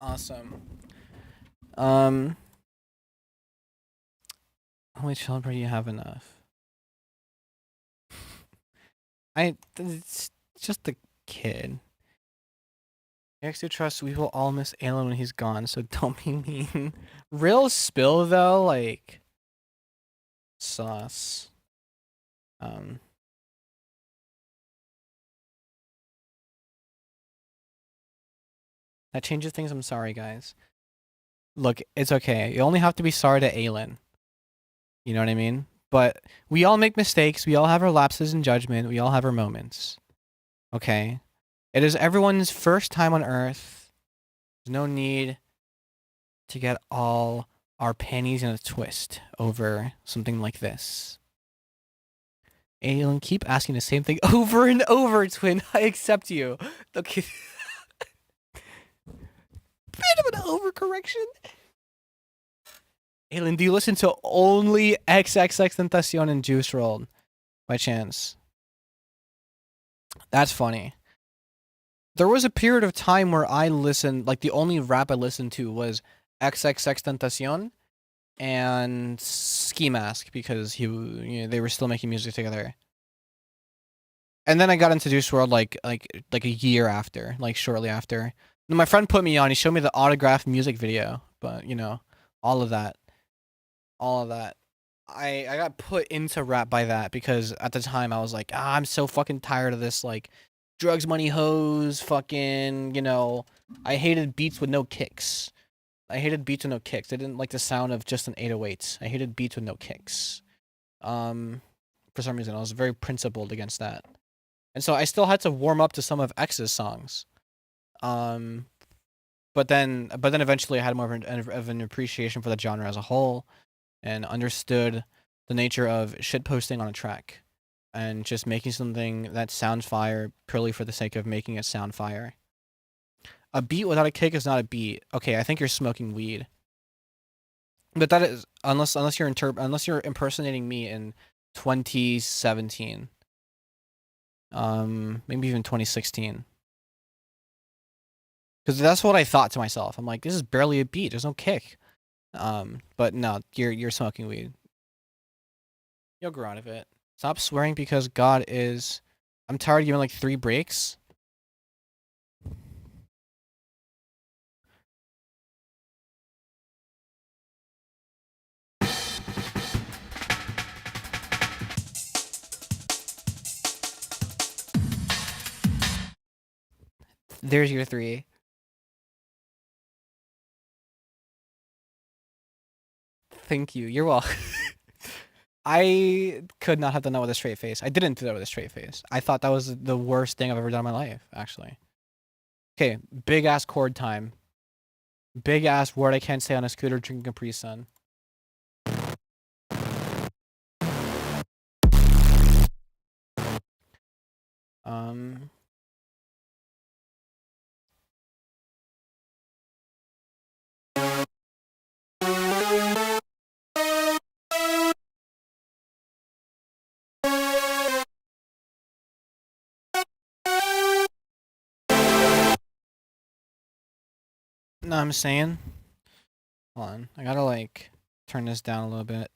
Awesome. How many children do you have enough? It's just a kid. Next to trust, we will all miss Alan when he's gone, so don't be mean. Real spill though, like sauce. That changes things. I'm sorry, guys. Look, it's okay. You only have to be sorry to Alan. You know what I mean? But we all make mistakes. We all have our lapses in judgment. We all have our moments. Okay? It is everyone's first time on Earth. There's no need to get all our panties in a twist over something like this. Alan, keep asking the same thing over and over, twin. I accept you. Okay. Bit of an overcorrection. Alan, do you listen to only XXX and Juice WRLD by chance? That's funny. There was a period of time where I listened, like the only rap I listened to was XXX and Ski Mask because they were still making music together. And then I got into Juice WRLD like a year after, like shortly after. And my friend put me on. He showed me the autographed music video, but all of that. I got put into rap by that because at the time I was like, I'm so fucking tired of this like drugs, money, hoes, fucking, I hated beats with no kicks. I didn't like the sound of just an 808. I hated beats with no kicks. For some reason I was very principled against that. And so I still had to warm up to some of X's songs. But then eventually I had more of an appreciation for the genre as a whole and understood the nature of shitposting on a track and just making something that sounds fire purely for the sake of making it sound fire. A beat without a kick is not a beat. Okay, I think you're smoking weed. But that is unless you're impersonating me in 2017. Maybe even 2016. Cuz that's what I thought to myself. I'm like, this is barely a beat. There's no kick. But no, you're smoking weed. You'll grow out of it. Stop swearing because God is. I'm tired of giving like 3 breaks. There's your 3. Thank you. You're welcome. I could not have done that with a straight face. I didn't do that with a straight face. I thought that was the worst thing I've ever done in my life, actually. Okay, big ass chord time. Big ass word I can't say on a scooter drinking Capri Sun. No, I'm saying. Hold on. I gotta like turn this down a little bit.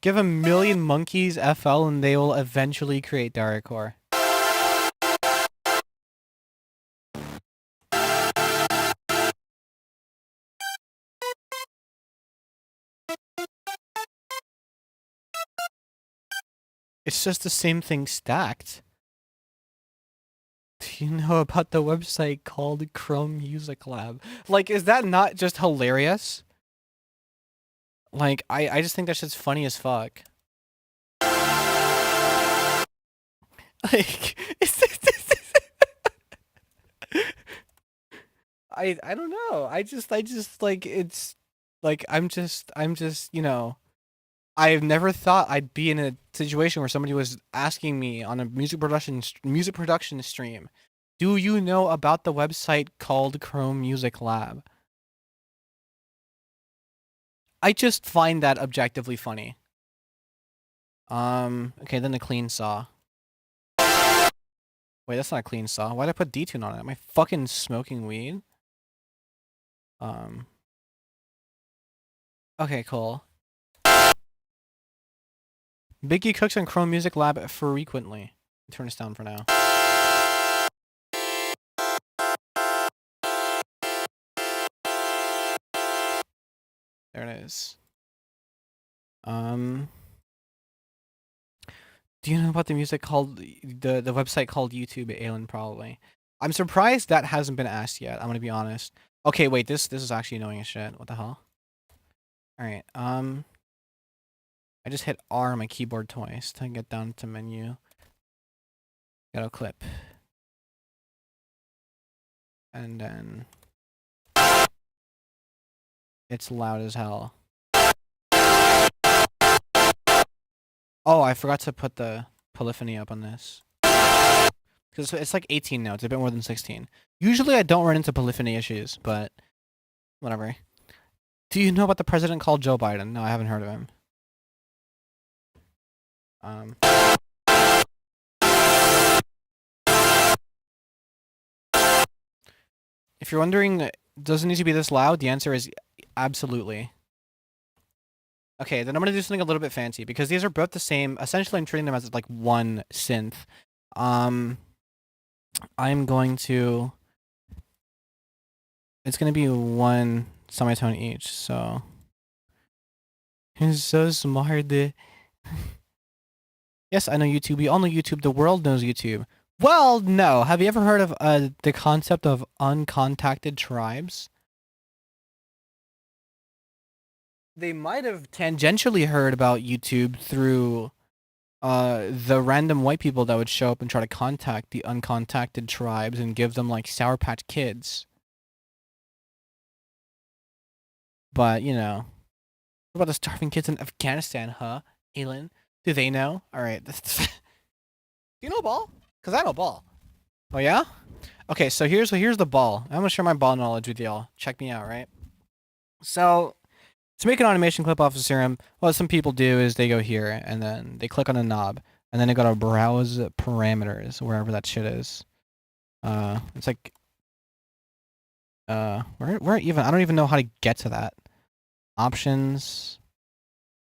Give a million monkeys FL and they will eventually create dariacore. It's just the same thing stacked. Do you know about the website called Chrome Music Lab? Like, is that not just hilarious? Like, I just think that shit's funny as fuck. Like, I don't know. I just like it's like I'm just I've never thought I'd be in a situation where somebody was asking me on a music production stream, "Do you know about the website called Chrome Music Lab?" I just find that objectively funny. Okay, then the clean saw. Wait, that's not a clean saw. Why'd I put detune on it? Am I fucking smoking weed? Um. Okay, cool. Biggie cooks on Chrome Music Lab frequently. Turn this down for now. There it is. Do you know about the music called the website called YouTube? Aelin probably. I'm surprised that hasn't been asked yet. I'm gonna be honest. Okay, wait. This is actually annoying as shit. What the hell? All right. I just hit R on my keyboard twice to get down to menu. Gotta clip. And then it's loud as hell. Oh, I forgot to put the polyphony up on this. Because it's like 18 notes, a bit more than 16. Usually I don't run into polyphony issues, but whatever. Do you know about the president called Joe Biden? No, I haven't heard of him. If you're wondering, does it need to be this loud? The answer is absolutely. Okay, then I'm gonna do something a little bit fancy because these are both the same. Essentially, I'm treating them as like one synth. I'm going to. It's gonna be one semitone each. So. He's so smart. Yes, I know YouTube. We all know YouTube. The world knows YouTube. Well, no. Have you ever heard of the concept of uncontacted tribes? They might have tangentially heard about YouTube through the random white people that would show up and try to contact the uncontacted tribes and give them like Sour Patch Kids. But, what about the starving kids in Afghanistan, huh? Aelin? Do they know? Alright. Do you know ball? Because I know ball. Oh, yeah? Okay, so here's the ball. I'm gonna share my ball knowledge with y'all. Check me out, right? So, to make an automation clip off of Serum, what some people do is they go here and then they click on a knob and then they go to browse parameters wherever that shit is. It's like where even I don't even know how to get to that. Options.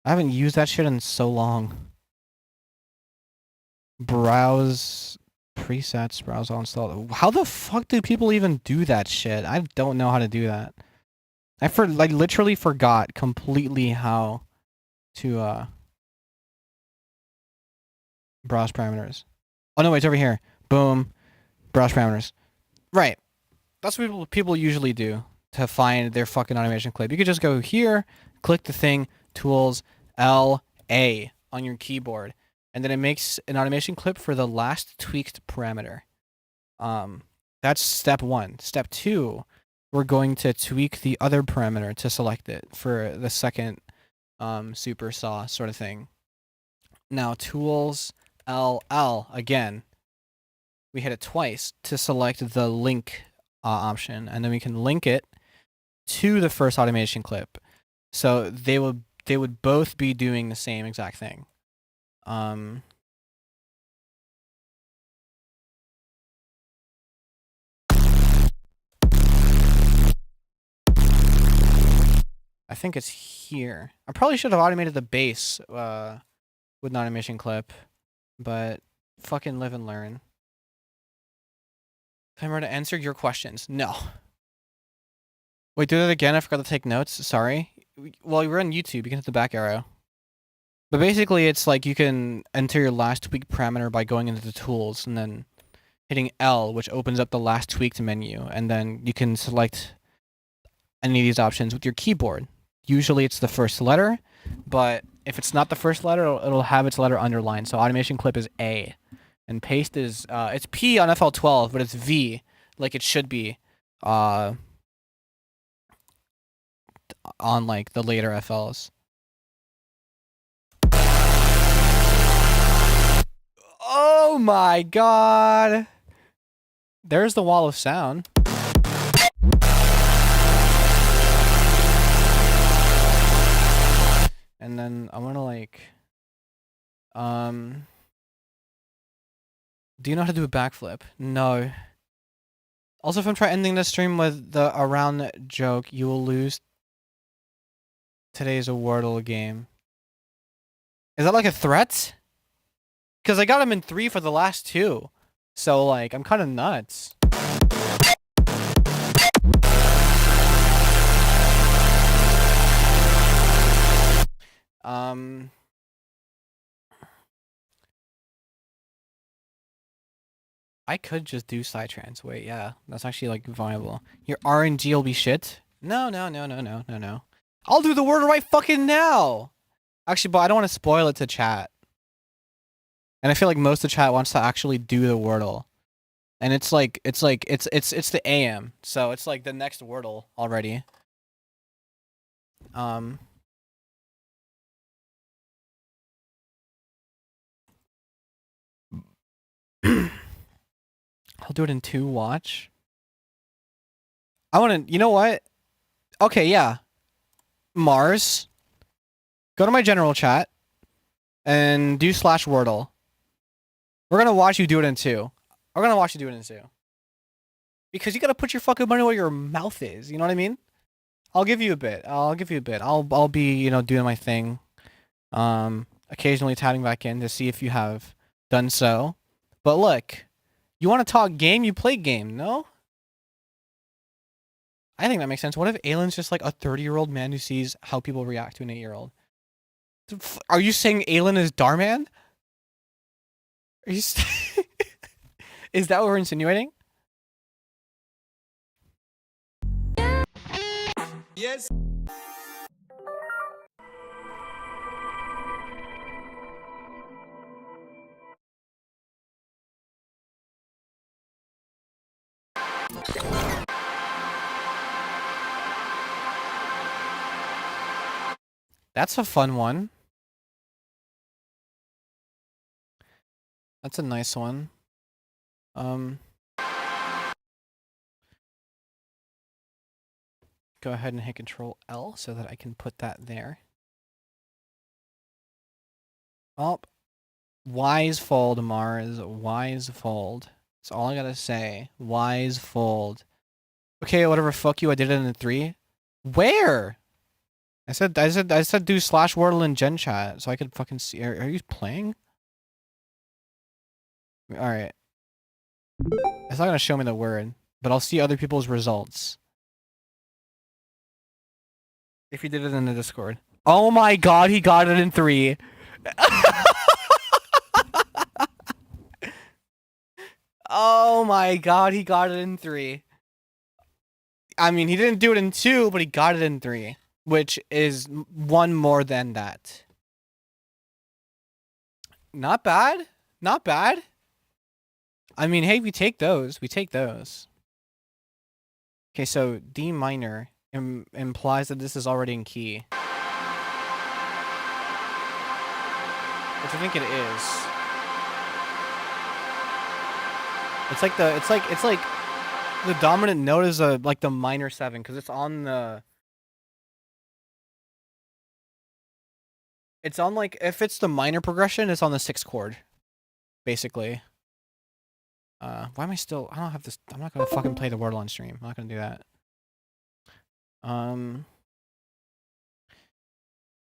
I haven't used that shit in so long. Browse presets, browse all installed. How the fuck do people even do that shit? I don't know how to do that. I literally forgot completely how to browse parameters. Oh no, wait, it's over here. Boom. Browse parameters. Right. That's what people usually do to find their fucking automation clip. You could just go here, click the thing, tools, LA on your keyboard, and then it makes an automation clip for the last tweaked parameter. That's step 1. Step 2, we're going to tweak the other parameter to select it for the second super saw sort of thing. Now tools, LL again. We hit it twice to select the link option, and then we can link it to the first automation clip. So they would both be doing the same exact thing. I think it's here. I probably should have automated the bass with an automation clip, but fucking live and learn. Timer to answer your questions. No. Wait, do that again. I forgot to take notes. Sorry. Well, we're on YouTube. You can hit the back arrow. But basically, it's like you can enter your last tweak parameter by going into the tools and then hitting L, which opens up the last tweaked menu, and then you can select any of these options with your keyboard. Usually it's the first letter, but if it's not the first letter, it'll have its letter underlined. So automation clip is A, and paste is it's P on FL12, but it's V like it should be on like the later FLs. Oh my god! There's the wall of sound. And then I want to like, do you know how to do a backflip? No. Also, if I'm trying ending this stream with the around joke, you will lose today's a Wordle game. Is that like a threat? Because I got him in 3 for the last 2. So, like, I'm kind of nuts. I could just do Psytrance. Wait, yeah. That's actually, like, viable. Your RNG will be shit? No. I'll do the word right fucking now! Actually, but I don't want to spoil it to chat. And I feel like most of the chat wants to actually do the Wordle. And it's the AM. So it's like the next Wordle already. I'll do it in 2, watch. I want to, you know what? Okay, yeah. Mars. Go to my general chat. And do /Wordle. We're going to watch you do it in 2. We're going to watch you do it in 2. Because you got to put your fucking money where your mouth is. You know what I mean? I'll give you a bit. I'll be, you know, doing my thing. Occasionally tapping back in to see if you have done so. But look, you want to talk game, you play game, no? I think that makes sense. What if Aylin's just like a 30-year-old man who sees how people react to an 8-year-old? Are you saying Aylin is Darman? Are you is that what we're insinuating? Yes. That's a fun one. That's a nice one. Go ahead and hit Control L so that I can put that there. Oh, wise fold, Mars. Wise fold. That's all I gotta say. Wise fold. Okay, whatever. Fuck you. I did it in 3. Where? I said do /Wordle in Gen Chat so I could fucking see. Are you playing? All right. It's not gonna show me the word, but I'll see other people's results. If you did it in the Discord. Oh my god, he got it in 3. Oh my god, he got it in 3. I mean, he didn't do it in 2, but he got it in 3, which is 1 more than that. Not bad. Not bad. I mean, hey, we take those. We take those. Okay, so D minor implies that this is already in key. Which I think it is. It's like the dominant note is like the minor 7 because it's on the. It's on like if it's the minor progression, it's on the 6th chord, basically. Why am I still? I don't have this. I'm not gonna fucking play the Wordle on stream. I'm not gonna do that.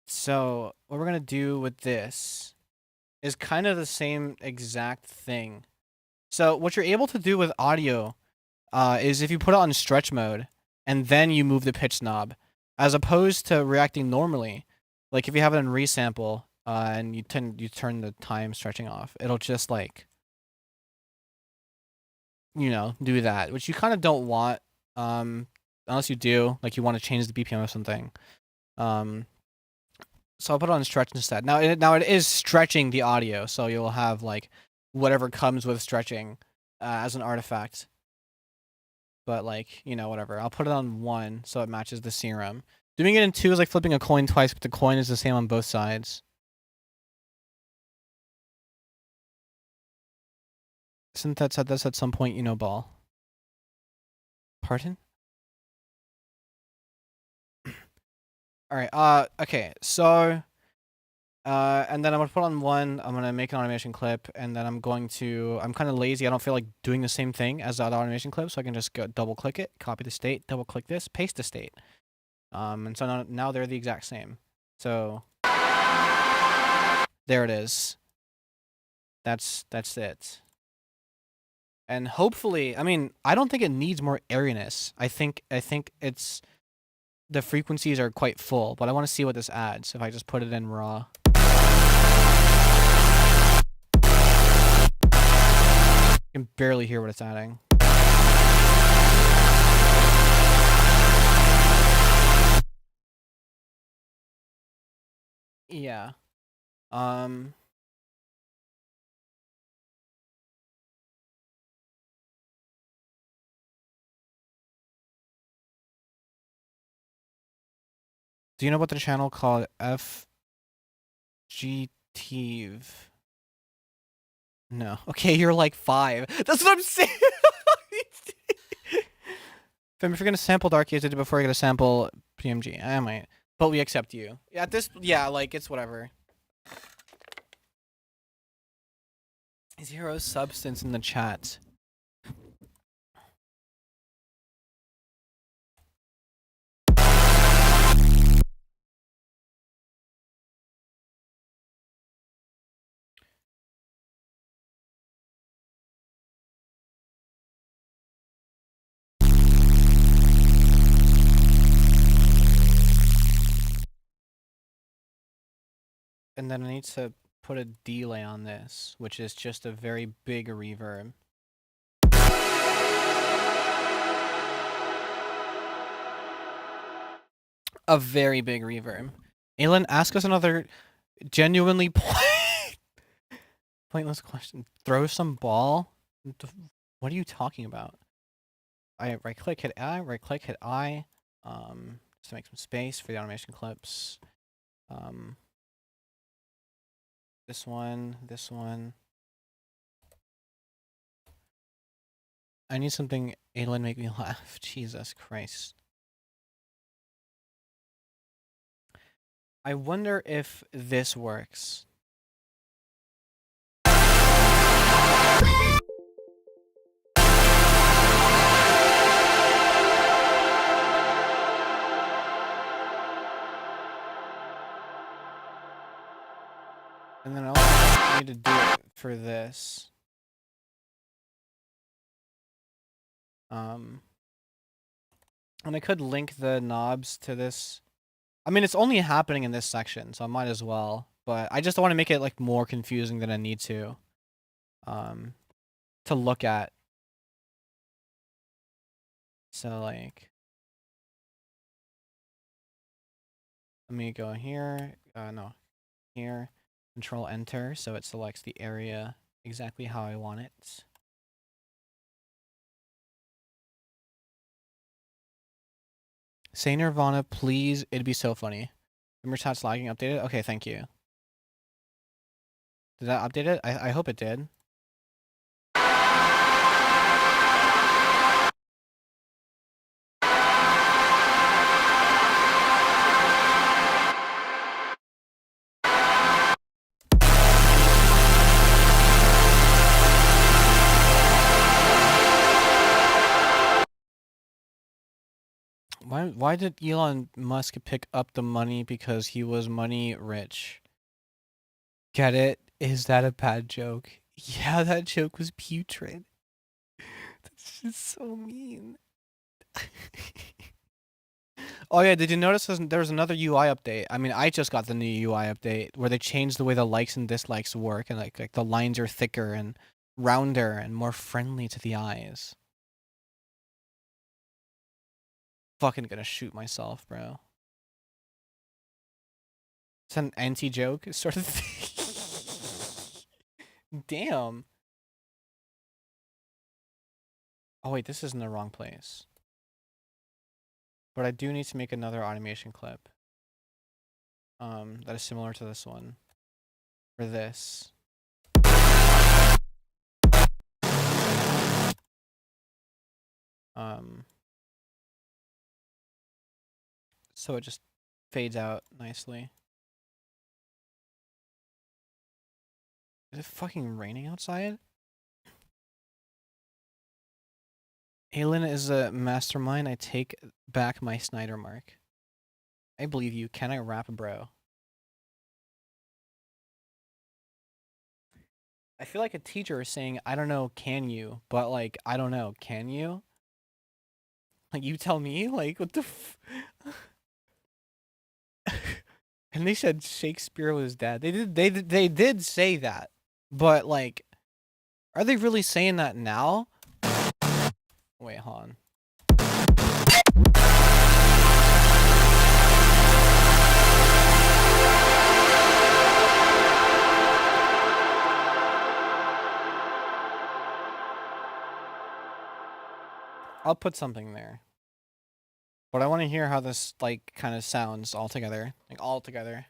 So what we're gonna do with this is kind of the same exact thing. So what you're able to do with audio is if you put it on stretch mode and then you move the pitch knob, as opposed to reacting normally. Like if you have it in resample, and you turn the time stretching off. It'll just like, you know, do that, which you kind of don't want, unless you do, like you want to change the BPM or something. So I'll put it on stretch instead. Now it is stretching the audio, so you'll have like whatever comes with stretching as an artifact. But like, you know, whatever. I'll put it on 1 so it matches the serum. Doing it in 2 is like flipping a coin twice, but the coin is the same on both sides. Isn't that said this at some point, you know, ball? Pardon? Alright, okay, so and then I'm gonna put on 1, I'm gonna make an automation clip, and then I'm kind of lazy, I don't feel like doing the same thing as the other automation clip, so I can just go double click it, copy the state, double click this, paste the state. And so now they're the exact same. So there it is. That's it. And hopefully, I mean, I don't think it needs more airiness. I think it's the frequencies are quite full, but I want to see what this adds if I just put it in raw. You can barely hear what it's adding. Yeah. Do you know about the channel called FGTV? No. Okay, you're like 5. That's what I'm saying. If you're gonna sample Dark Years, I did before I get to sample PMG. I might. But we accept you. Yeah, like, it's whatever. Zero substance in the chat. And then I need to put a delay on this, which is just a very big reverb. A very big reverb. Aylin, ask us another genuinely pointless question. Throw some ball? What are you talking about? I right click, hit I, right click, hit I. Just to make some space for the automation clips. This one. I need something, Aylin, make me laugh. Jesus Christ. I wonder if this works. And then I also need to do it for this. And I could link the knobs to this. I mean, it's only happening in this section, so I might as well. But I just don't want to make it like more confusing than I need to look at. So like, let me go here. No, here. Control Enter, so it selects the area exactly how I want it. Say Nirvana, please. It'd be so funny. Remember chat's lagging updated? Okay, thank you. Did that update it? I hope it did. Why did Elon Musk pick up the money because he was money rich? Get it? Is that a bad joke? Yeah, that joke was putrid. That's just so mean. Oh yeah, did you notice there's another UI update? I mean, I just got the new UI update where they changed the way the likes and dislikes work, and like the lines are thicker and rounder and more friendly to the eyes. Fucking gonna shoot myself, bro. It's an anti-joke sort of thing. Damn. Oh wait, this is in the wrong place. But I do need to make another automation clip. That is similar to this one. For this. So it just fades out nicely. Is it fucking raining outside? Aelin is a mastermind. I take back my Snyder mark. I believe you. Can I rap, bro? I feel like a teacher is saying, I don't know, can you? But like, I don't know, can you? Like, you tell me? Like, what the And they said Shakespeare was dead. They did say that. But like, are they really saying that now? Wait, hold on. I'll put something there. But I want to hear how this like kind of sounds all together. Like all together.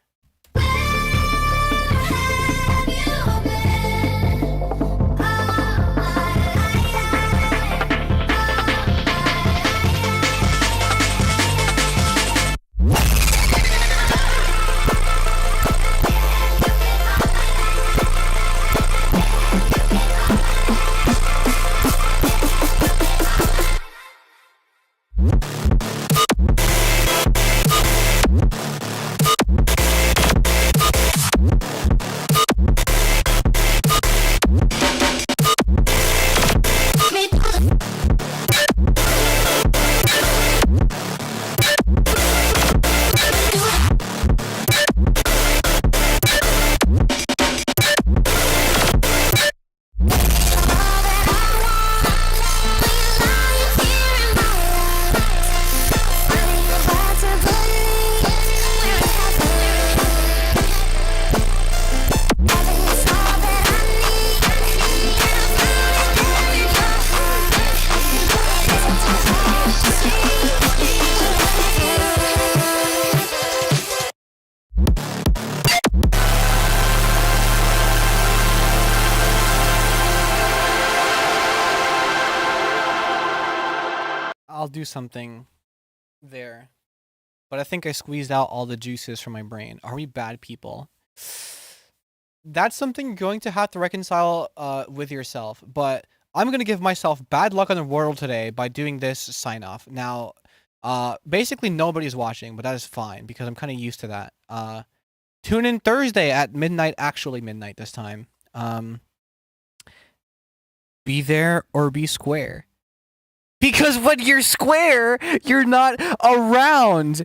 I'll do something there. But I think I squeezed out all the juices from my brain. Are we bad people? That's something you're going to have to reconcile with yourself. But I'm going to give myself bad luck on the world today by doing this sign off. Now, basically nobody's watching, but that is fine because I'm kind of used to that. Tune in Thursday at midnight, actually midnight this time. Be there or be square. Because when you're square, you're not around.